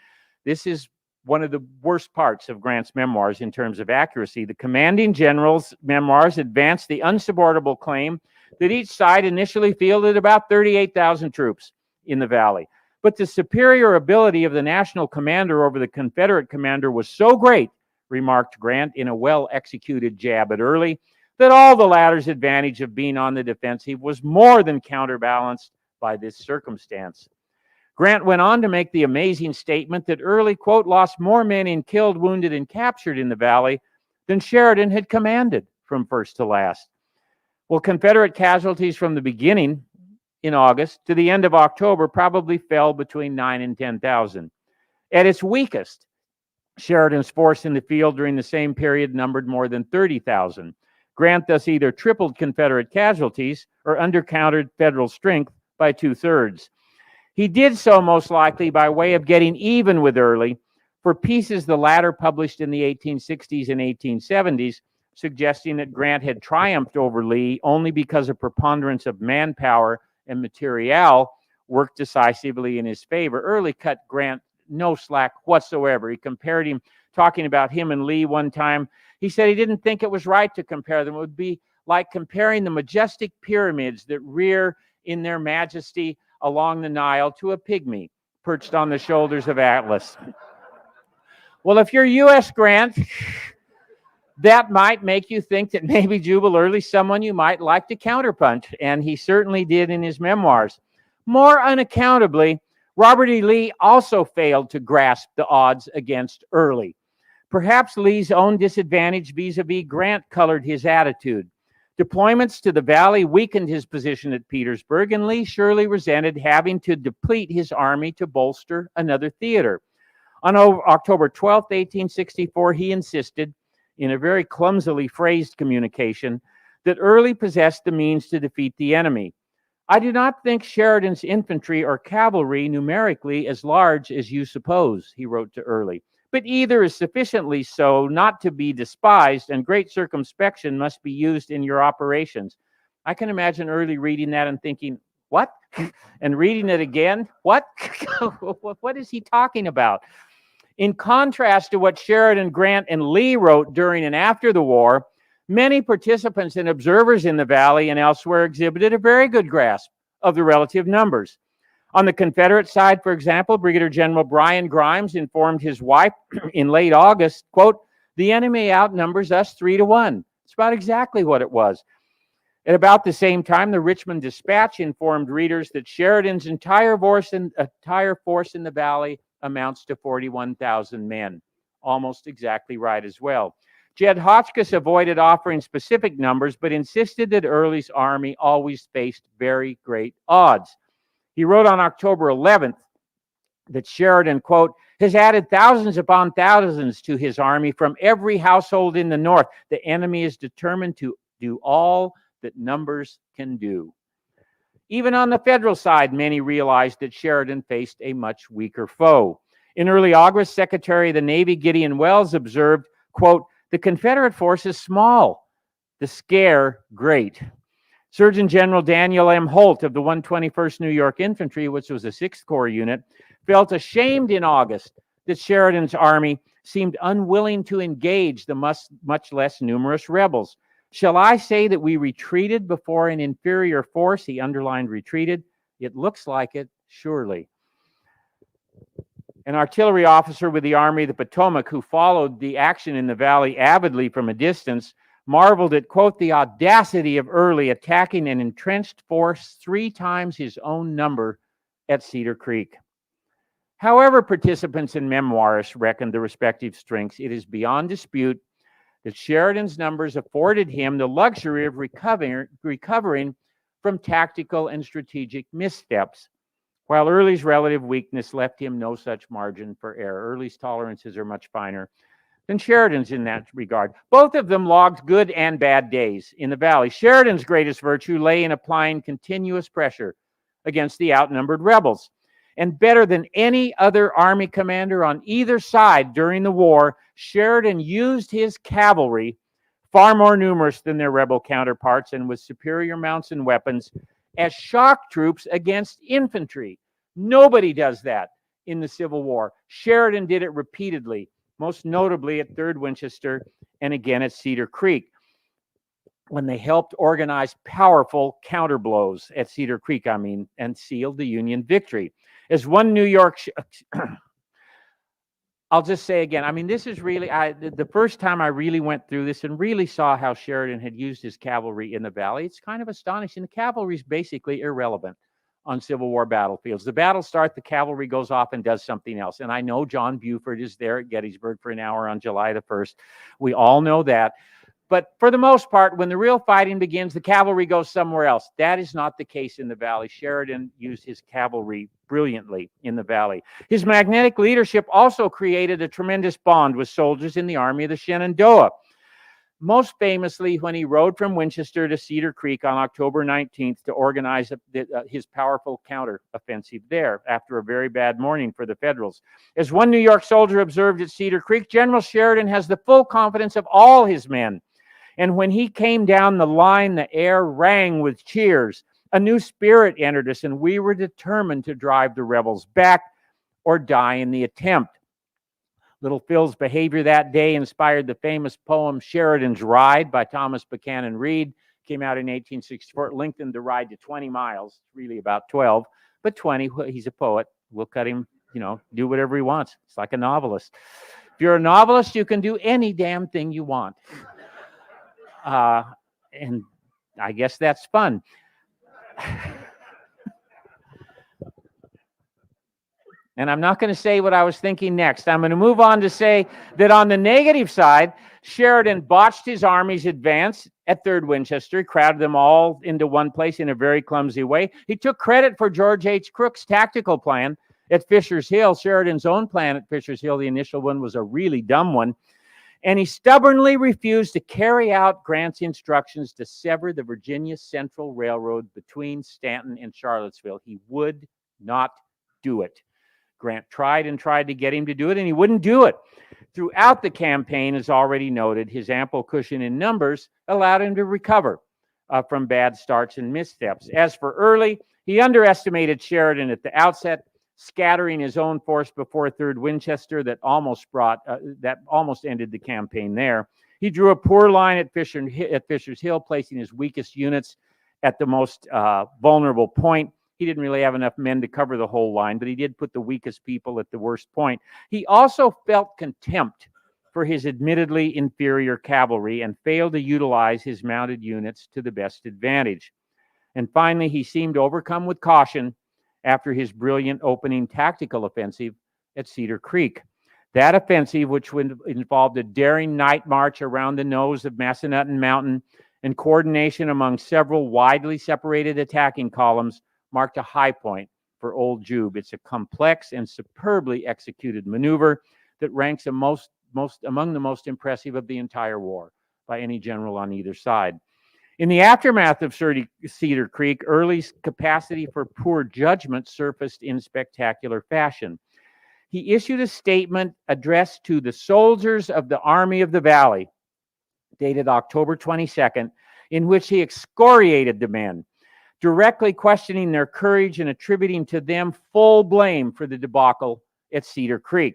This is one of the worst parts of Grant's memoirs in terms of accuracy. The commanding general's memoirs advanced the unsupportable claim that each side initially fielded about 38,000 troops in the valley. But the superior ability of the national commander over the Confederate commander was so great, remarked Grant in a well-executed jab at Early, that all the latter's advantage of being on the defensive was more than counterbalanced by this circumstance. Grant went on to make the amazing statement that Early, quote, lost more men in killed, wounded, and captured in the valley than Sheridan had commanded from first to last. Well, Confederate casualties from the beginning in August to the end of October probably fell between 9,000 and 10,000. At its weakest, Sheridan's force in the field during the same period numbered more than 30,000. Grant thus either tripled Confederate casualties or undercountered Federal strength by 2/3. He did so most likely by way of getting even with Early for pieces the latter published in the 1860s and 1870s, suggesting that Grant had triumphed over Lee only because a preponderance of manpower and material worked decisively in his favor. Early cut Grant no slack whatsoever. He compared him, talking about him and Lee one time. He said he didn't think it was right to compare them. It would be like comparing the majestic pyramids that rear in their majesty along the Nile to a pygmy perched on the shoulders of Atlas. Well, if you're U.S. Grant, that might make you think that maybe Jubal Early's someone you might like to counterpunch, and he certainly did in his memoirs. More unaccountably, Robert E. Lee also failed to grasp the odds against Early. Perhaps Lee's own disadvantage vis-a-vis Grant colored his attitude. Deployments to the valley weakened his position at Petersburg, and Lee surely resented having to deplete his army to bolster another theater. On October 12, 1864, he insisted, in a very clumsily phrased communication, that Early possessed the means to defeat the enemy. I do not think Sheridan's infantry or cavalry numerically as large as you suppose, he wrote to Early, but either is sufficiently so not to be despised, and great circumspection must be used in your operations. I can imagine Early reading that and thinking, what? And reading it again, what? What is he talking about? In contrast to what Sheridan, Grant, and Lee wrote during and after the war, many participants and observers in the valley and elsewhere exhibited a very good grasp of the relative numbers. On the Confederate side, for example, Brigadier General Brian Grimes informed his wife in late August, quote, the enemy outnumbers us 3-1. It's about exactly what it was. At about the same time, the Richmond Dispatch informed readers that Sheridan's entire force in the valley amounts to 41,000 men. Almost exactly right as well. Jed Hotchkiss avoided offering specific numbers, but insisted that Early's army always faced very great odds. He wrote on October 11th that Sheridan, quote, has added thousands upon thousands to his army from every household in the North. The enemy is determined to do all that numbers can do. Even on the Federal side, many realized that Sheridan faced a much weaker foe. In early August, Secretary of the Navy Gideon Welles observed, quote, the Confederate force is small, the scare great. Surgeon General Daniel M. Holt of the 121st New York Infantry, which was a 6th Corps unit, felt ashamed in August that Sheridan's army seemed unwilling to engage the much less numerous rebels. Shall I say that we retreated before an inferior force? He underlined retreated. It looks like it, surely. An artillery officer with the Army of the Potomac, who followed the action in the valley avidly from a distance, marveled at, quote, the audacity of Early attacking an entrenched force 3 times his own number at Cedar Creek. However participants and memoirists reckoned the respective strengths, it is beyond dispute that Sheridan's numbers afforded him the luxury of recovering from tactical and strategic missteps, while Early's relative weakness left him no such margin for error. Early's tolerances are much finer than Sheridan's in that regard. Both of them logged good and bad days in the valley. Sheridan's greatest virtue lay in applying continuous pressure against the outnumbered rebels. And better than any other army commander on either side during the war, Sheridan used his cavalry, far more numerous than their rebel counterparts and with superior mounts and weapons, as shock troops against infantry. Nobody does that. in the Civil War. Sheridan did it repeatedly, most notably at 3rd Winchester and again at Cedar Creek, when they helped organize powerful counterblows at Cedar Creek, and sealed the Union victory. As one New York, I'll just say again, this is really, the first time I really went through this and really saw how Sheridan had used his cavalry in the Valley, it's kind of astonishing. The cavalry is basically irrelevant on Civil War battlefields. The battle starts, the cavalry goes off and does something else. And I know John Buford is there at Gettysburg for an hour on July the 1st. We all know that. But for the most part, when the real fighting begins, the cavalry goes somewhere else. That is not the case in the Valley. Sheridan used his cavalry brilliantly in the Valley. His magnetic leadership also created a tremendous bond with soldiers in the Army of the Shenandoah. Most famously, when he rode from Winchester to Cedar Creek on October 19th to organize his powerful counteroffensive there after a very bad morning for the Federals. As one New York soldier observed at Cedar Creek, General Sheridan has the full confidence of all his men. And when he came down the line, the air rang with cheers. A new spirit entered us, and we were determined to drive the rebels back or die in the attempt. Little Phil's behavior that day inspired the famous poem Sheridan's Ride by Thomas Buchanan Reed. Came out in 1864. It lengthened the ride to 20 miles, really about 12, but 20, he's a poet. We'll cut him, do whatever he wants. It's like a novelist. If you're a novelist, you can do any damn thing you want. And I guess that's fun. And I'm not going to say what I was thinking next. I'm going to move on to say that on the negative side, Sheridan botched his army's advance at 3rd Winchester. He crowded them all into one place in a very clumsy way. He took credit for George H. Crook's tactical plan at Fisher's Hill. Sheridan's own plan at Fisher's Hill, the initial one, was a really dumb one. And he stubbornly refused to carry out Grant's instructions to sever the Virginia Central Railroad between Stanton and Charlottesville. He would not do it. Grant tried and tried to get him to do it, and he wouldn't do it. Throughout the campaign, as already noted, his ample cushion in numbers allowed him to recover from bad starts and missteps. As for Early, he underestimated Sheridan at the outset, scattering his own force before 3rd Winchester that almost ended the campaign there. He drew a poor line at Fisher's Hill, placing his weakest units at the most vulnerable point. He didn't really have enough men to cover the whole line, but he did put the weakest people at the worst point. He also felt contempt for his admittedly inferior cavalry and failed to utilize his mounted units to the best advantage. And finally, he seemed overcome with caution after his brilliant opening tactical offensive at Cedar Creek. That offensive, which involved a daring night march around the nose of Massanutten Mountain and coordination among several widely separated attacking columns, marked a high point for Old Jube. It's a complex and superbly executed maneuver that ranks among the most impressive of the entire war by any general on either side. In the aftermath of Cedar Creek, Early's capacity for poor judgment surfaced in spectacular fashion. He issued a statement addressed to the soldiers of the Army of the Valley, dated October 22nd, in which he excoriated the men, directly questioning their courage and attributing to them full blame for the debacle at Cedar Creek.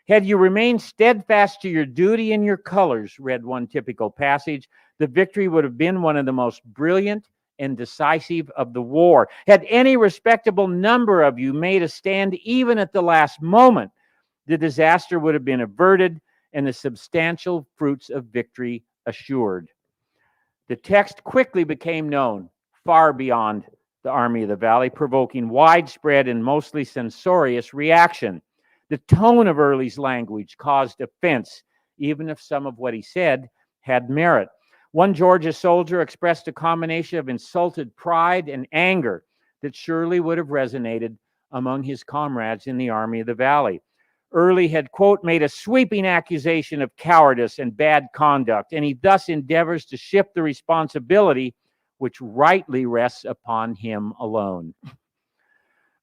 Had you remained steadfast to your duty and your colors, read one typical passage, the victory would have been one of the most brilliant and decisive of the war. Had any respectable number of you made a stand even at the last moment, the disaster would have been averted and the substantial fruits of victory assured. The text quickly became known far beyond the Army of the Valley, provoking widespread and mostly censorious reaction. The tone of Early's language caused offense, even if some of what he said had merit. One Georgia soldier expressed a combination of insulted pride and anger that surely would have resonated among his comrades in the Army of the Valley. Early had, quote, made a sweeping accusation of cowardice and bad conduct, and he thus endeavors to shift the responsibility which rightly rests upon him alone.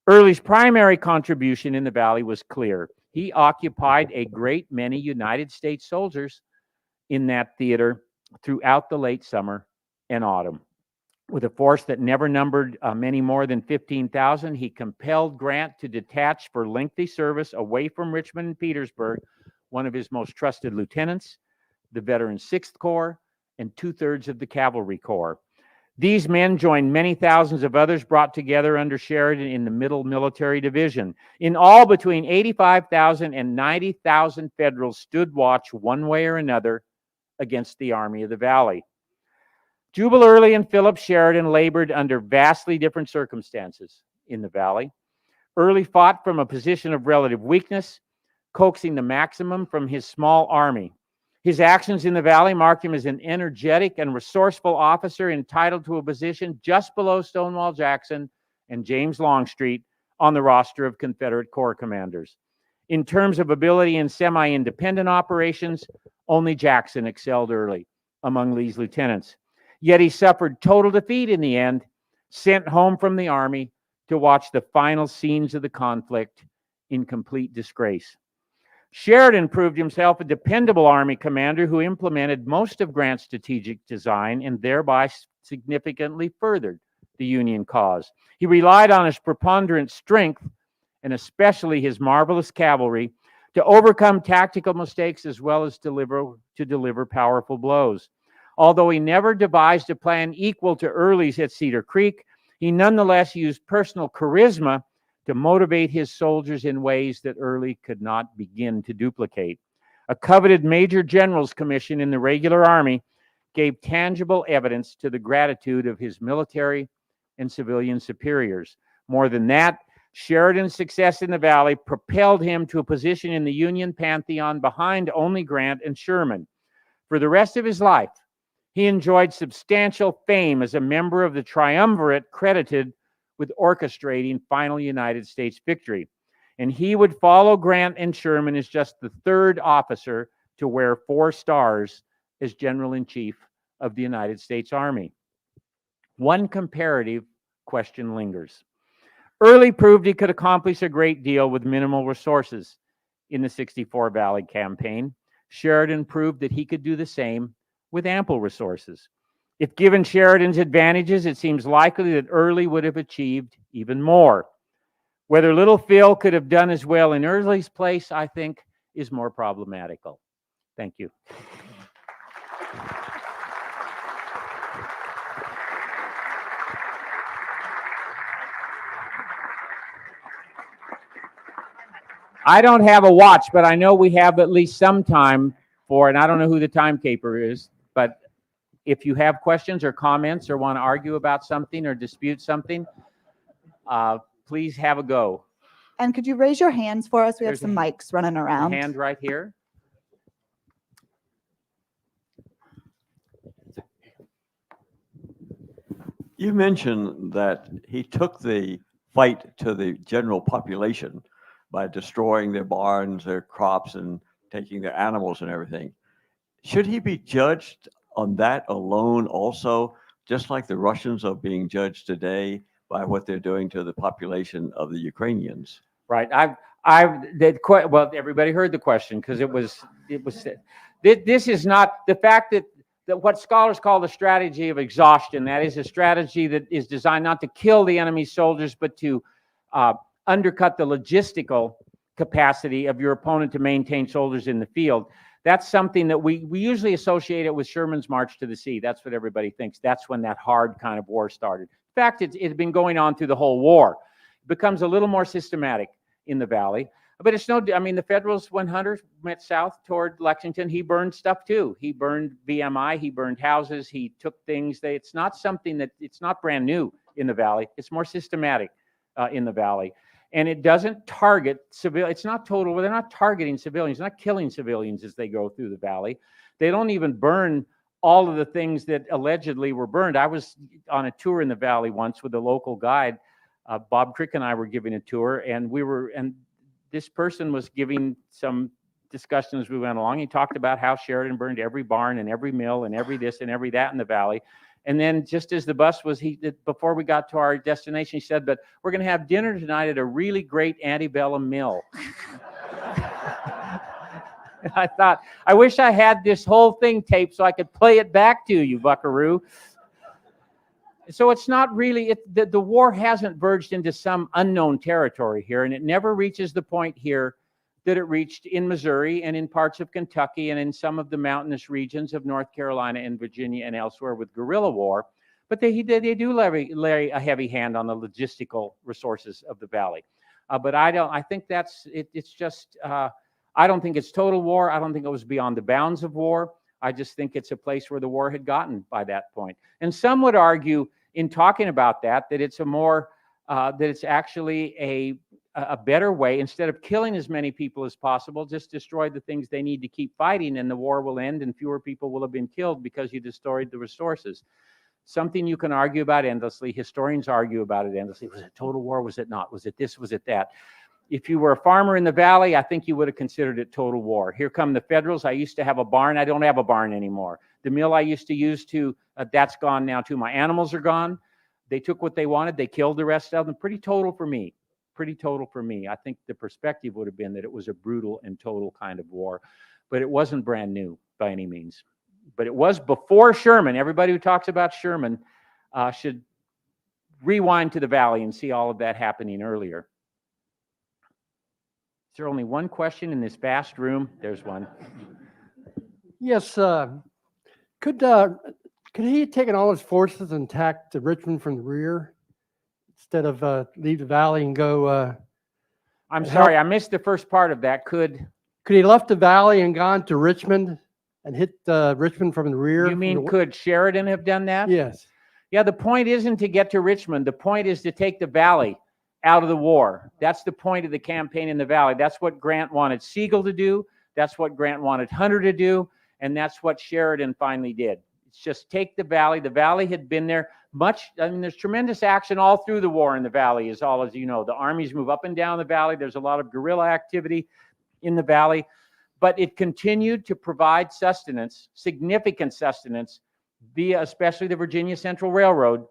Early's primary contribution in the Valley was clear. He occupied a great many United States soldiers in that theater throughout the late summer and autumn. With a force that never numbered many more than 15,000, he compelled Grant to detach for lengthy service away from Richmond and Petersburg one of his most trusted lieutenants, the veteran 6th Corps, and 2/3 of the Cavalry Corps. These men joined many thousands of others brought together under Sheridan in the Middle Military Division. In all, between 85,000 and 90,000 Federals stood watch one way or another against the Army of the Valley. Jubal Early and Philip Sheridan labored under vastly different circumstances in the Valley. Early fought from a position of relative weakness, coaxing the maximum from his small army. His actions in the Valley marked him as an energetic and resourceful officer entitled to a position just below Stonewall Jackson and James Longstreet on the roster of Confederate Corps commanders. In terms of ability in semi-independent operations, only Jackson excelled Early among Lee's lieutenants. Yet he suffered total defeat in the end, sent home from the Army to watch the final scenes of the conflict in complete disgrace. Sheridan proved himself a dependable Army commander who implemented most of Grant's strategic design and thereby significantly furthered the Union cause. He relied on his preponderant strength, and especially his marvelous cavalry, to overcome tactical mistakes as well as deliver powerful blows. Although he never devised a plan equal to Early's at Cedar Creek, he nonetheless used personal charisma to motivate his soldiers in ways that Early could not begin to duplicate. A coveted Major General's commission in the regular Army gave tangible evidence to the gratitude of his military and civilian superiors. More than that, Sheridan's success in the Valley propelled him to a position in the Union pantheon behind only Grant and Sherman. For the rest of his life, he enjoyed substantial fame as a member of the triumvirate credited with orchestrating final United States victory. And he would follow Grant and Sherman as just the 3rd officer to wear 4 stars as General-in-Chief of the United States Army. One comparative question lingers. Early proved he could accomplish a great deal with minimal resources in the 64 Valley campaign. Sheridan proved that he could do the same with ample resources. If given Sheridan's advantages, it seems likely that Early would have achieved even more. Whether Little Phil could have done as well in Early's place, I think, is more problematical. Thank you. I don't have a watch, but I know we have at least some time for, and I don't know who the timekeeper is, but if you have questions or comments or want to argue about something or dispute something, please have a go. And could you raise your hands for us? We have There's some mics running around. A hand right here. You mentioned that he took the fight to the general population by destroying their barns, their crops, and taking their animals and everything. Should he be judged on that alone also, just like the Russians are being judged today by what they're doing to the population of the Ukrainians? Right. Well, everybody heard the question because it was this is not the fact that what scholars call the strategy of exhaustion. That is a strategy that is designed not to kill the enemy's soldiers, but to undercut the logistical capacity of your opponent to maintain soldiers in the field. That's something that we usually associate it with Sherman's March to the Sea. That's what everybody thinks. That's when that hard kind of war started. In fact, it's been going on through the whole war. It becomes a little more systematic in the Valley. But it's I mean, the Federals, when Hunter went south toward Lexington, he burned stuff too. He burned VMI, he burned houses, he took things. It's not something it's not brand new in the Valley. It's more systematic in the Valley. And it doesn't target civilians. It's not total. They're not targeting civilians. They're not killing civilians as they go through the Valley. They don't even burn all of the things that allegedly were burned. I was on a tour in the Valley once with a local guide. Bob Crick and I were giving a tour, and this person was giving some discussion as we went along. He talked about how Sheridan burned every barn and every mill and every this and every that in the Valley. And then just as the bus was, before we got to our destination, he said, but we're going to have dinner tonight at a really great antebellum mill. And I thought, I wish I had this whole thing taped so I could play it back to you, buckaroo. So it's not really, the war hasn't verged into some unknown territory here, and it never reaches the point here that it reached in Missouri and in parts of Kentucky and in some of the mountainous regions of North Carolina and Virginia and elsewhere with guerrilla war. But they do lay a heavy hand on the logistical resources of the valley. But I think that's, it's just, I don't think it's total war. I don't think it was beyond the bounds of war. I just think it's a place where the war had gotten by that point. And some would argue in talking about that it's a more, that it's actually a better way, instead of killing as many people as possible, just destroy the things they need to keep fighting, and the war will end and fewer people will have been killed because you destroyed the resources. Something you can argue about endlessly. Historians argue about it endlessly. Was it total war? Was it not? Was it this? Was it that? If you were a farmer in the valley, I think you would have considered it total war. Here come the Federals. I used to have a barn. I don't have a barn anymore. The mill I used to use that's gone now too. My animals are gone. They took what they wanted. They killed the rest of them. Pretty total for me. Pretty total for me. I think the perspective would have been that it was a brutal and total kind of war, but it wasn't brand new by any means. But it was before Sherman. Everybody who talks about Sherman should rewind to the valley and see all of that happening earlier. Is there only one question in this vast room? There's one. Yes. Could he have taken all his forces and attacked Richmond from the rear instead of leave the valley and go? I'm sorry, I missed the first part of that. Could he left the valley and gone to Richmond and hit Richmond from the rear? you mean could Sheridan have done that? Yes. Yeah, the point isn't to get to Richmond. The point is to take the valley out of the war. That's the point of the campaign in the valley. That's what Grant wanted Sigel to do. That's what Grant wanted Hunter to do. And that's what Sheridan finally did. It's just take the valley. The valley had been there there's tremendous action all through the war in the valley, as you know. The armies move up and down the valley. There's a lot of guerrilla activity in the valley. But it continued to provide sustenance, significant sustenance, via especially the Virginia Central Railroad,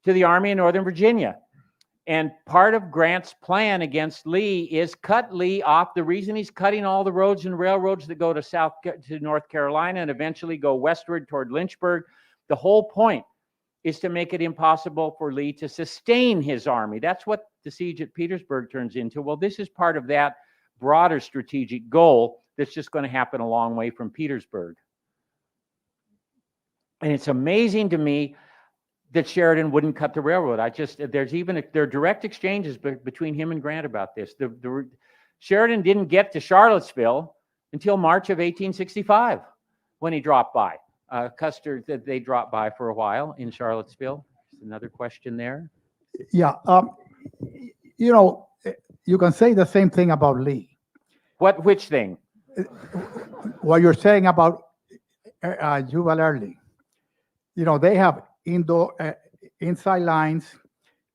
to the Army in Northern Virginia. And part of Grant's plan against Lee is cut Lee off. The reason he's cutting all the roads and railroads that go to North Carolina and eventually go westward toward Lynchburg, the whole point is to make it impossible for Lee to sustain his army. That's what the siege at Petersburg turns into. Well, this is part of that broader strategic goal that's just going to happen a long way from Petersburg. And it's amazing to me that Sheridan wouldn't cut the railroad. There are direct exchanges between him and Grant about this. Sheridan didn't get to Charlottesville until March of 1865 when he dropped by. Custer, they dropped by for a while in Charlottesville. There's another question there. Yeah, you can say the same thing about Lee. Which thing? What you're saying about Jubal Early. They have inside lines.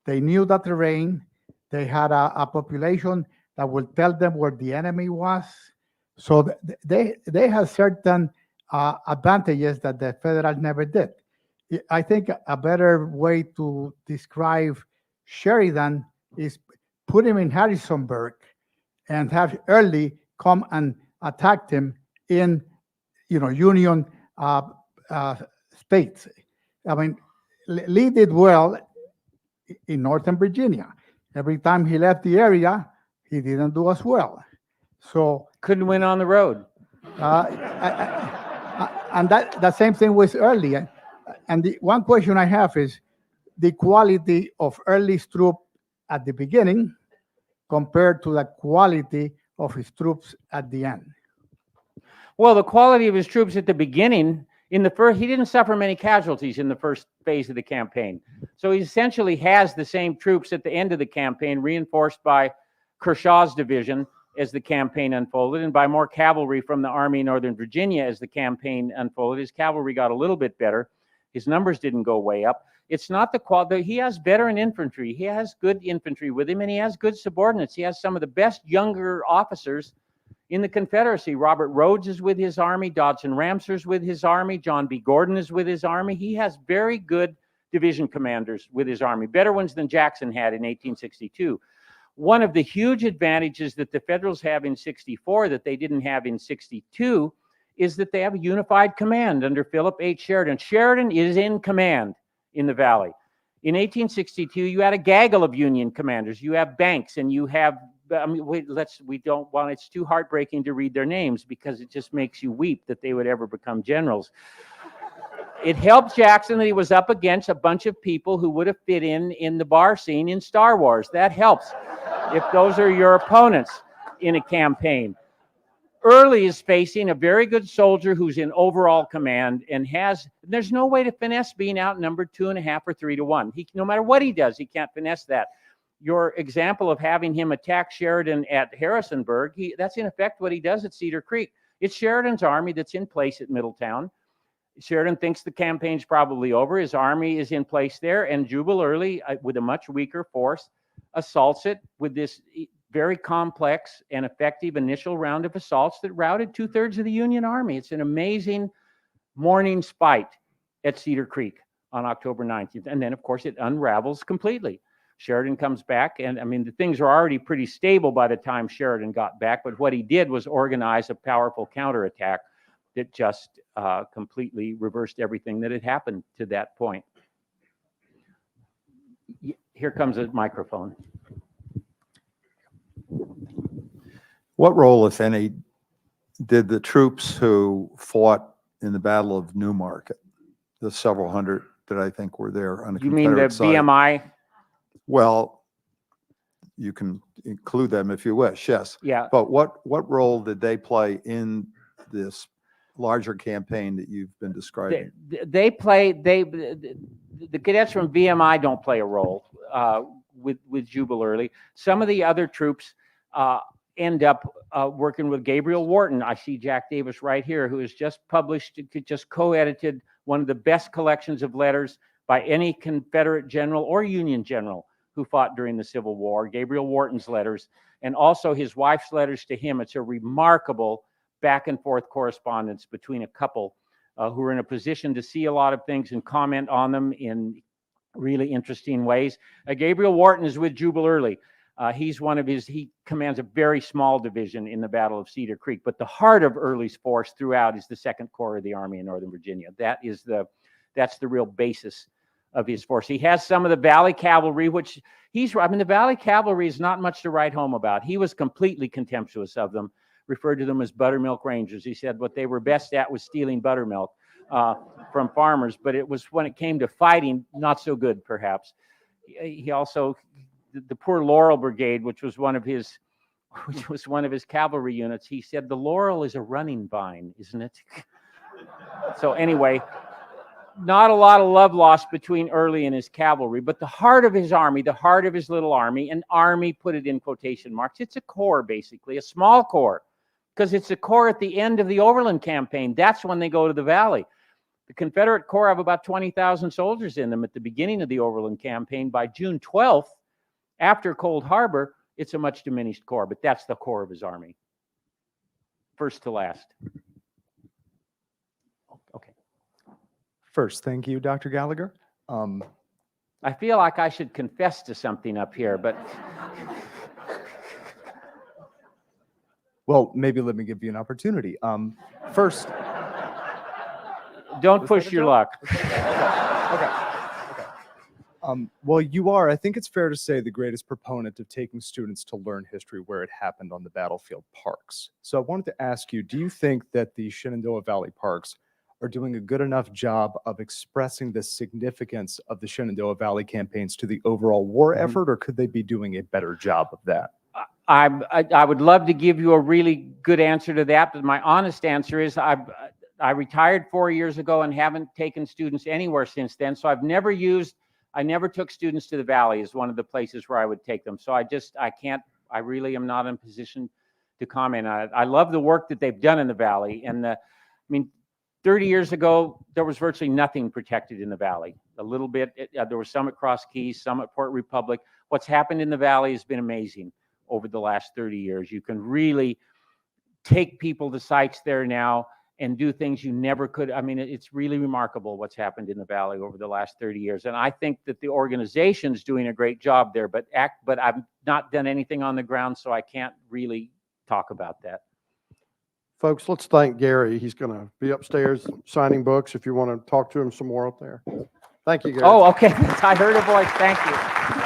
They knew the terrain. They had a population that would tell them where the enemy was. So they had certain advantages that the Federals never did. I think a better way to describe Sheridan is put him in Harrisonburg and have Early come and attack him in, Union states. I mean, Lee did well in Northern Virginia. Every time he left the area, he didn't do as well. So couldn't win on the road. And the same thing with Early. And the one question I have is the quality of Early's troop at the beginning compared to the quality of his troops at the end. Well, the quality of his troops at the beginning, he didn't suffer many casualties in the first phase of the campaign. So he essentially has the same troops at the end of the campaign, reinforced by Kershaw's division as the campaign unfolded, and by more cavalry from the Army in Northern Virginia as the campaign unfolded. His cavalry got a little bit better. His numbers didn't go way up. It's not the quality. He has veteran infantry. He has good infantry with him, and he has good subordinates. He has some of the best younger officers in the Confederacy. Robert Rhodes is with his army. Dodson Ramser's with his army. John B. Gordon is with his army. He has very good division commanders with his army, better ones than Jackson had in 1862. One of the huge advantages that the Federals have in 64 that they didn't have in 62 is that they have a unified command under Philip H. Sheridan. Sheridan is in command in the Valley. In 1862, you had a gaggle of Union commanders. You have Banks, and you have, I mean, we don't want, it's too heartbreaking to read their names because it just makes you weep that they would ever become generals. It helped Jackson that he was up against a bunch of people who would have fit in the bar scene in Star Wars. That helps if those are your opponents in a campaign. Early is facing a very good soldier who's in overall command and there's no way to finesse being outnumbered 2.5 or 3 to 1. No matter what he does, he can't finesse that. Your example of having him attack Sheridan at Harrisonburg, that's in effect what he does at Cedar Creek. It's Sheridan's army that's in place at Middletown. Sheridan thinks the campaign's probably over. His army is in place there, and Jubal Early, with a much weaker force, assaults it with this very complex and effective initial round of assaults that routed 2/3 of the Union Army. It's an amazing morning's fight at Cedar Creek on October 9th. And then, of course, it unravels completely. Sheridan comes back, and I mean, the things are already pretty stable by the time Sheridan got back, but what he did was organize a powerful counterattack that just completely reversed everything that had happened to that point. Here comes a microphone. What role, if any, did the troops who fought in the Battle of Newmarket, the several hundred that I think were there on the You mean the Confederate side? BMI? Well, you can include them if you wish, yes. Yeah. But what role did they play in this larger campaign that you've been describing? The cadets from BMI don't play a role with Jubal Early. Some of the other troops end up working with Gabriel Wharton. I see Jack Davis right here, who has just published, just co-edited one of the best collections of letters by any Confederate general or Union general who fought during the Civil War, Gabriel Wharton's letters, and also his wife's letters to him. It's a remarkable back and forth correspondence between a couple who are in a position to see a lot of things and comment on them in really interesting ways. Gabriel Wharton is with Jubal Early. He commands a very small division in the Battle of Cedar Creek, but the heart of Early's force throughout is the 2nd Corps of the Army in Northern Virginia. That's the real basis of his force. He has some of the Valley Cavalry, which the Valley Cavalry is not much to write home about. He was completely contemptuous of them, referred to them as buttermilk rangers. He said what they were best at was stealing buttermilk from farmers, but it was when it came to fighting, not so good, perhaps. He also, the poor Laurel Brigade, which was one of his cavalry units, he said the laurel is a running vine, isn't it? So anyway, not a lot of love lost between Early and his cavalry, but the heart of his army, the heart of his little army, and army, put it in quotation marks, it's a corps, basically, a small corps, because it's a corps at the end of the Overland campaign. That's when they go to the Valley. The Confederate Corps have about 20,000 soldiers in them at the beginning of the Overland campaign. By June 12th, after Cold Harbor, it's a much diminished corps, but that's the core of his army, first to last. Okay. First, thank you, Dr. Gallagher. I feel like I should confess to something up here, but well, maybe let me give you an opportunity. First, don't push your luck. Okay. Well, you are, I think it's fair to say, the greatest proponent of taking students to learn history where it happened on the battlefield parks. So I wanted to ask you, do you think that the Shenandoah Valley parks are doing a good enough job of expressing the significance of the Shenandoah Valley campaigns to the overall war effort, or could they be doing a better job of that? I would love to give you a really good answer to that, but my honest answer is I retired 4 years ago and haven't taken students anywhere since then. So I never took students to the Valley as one of the places where I would take them. So I really am not in a position to comment on it. I love the work that they've done in the Valley. And 30 years ago, there was virtually nothing protected in the Valley. A little bit, there was some at Cross Keys, some at Port Republic. What's happened in the Valley has been amazing over the last 30 years. You can really take people to sites there now and do things you never could. It's really remarkable what's happened in the Valley over the last 30 years. And I think that the organization's doing a great job there, but I've not done anything on the ground, so I can't really talk about that. Folks, let's thank Gary. He's going to be upstairs signing books if you want to talk to him some more up there. Thank you, guys. Oh, okay. I heard a voice. Thank you.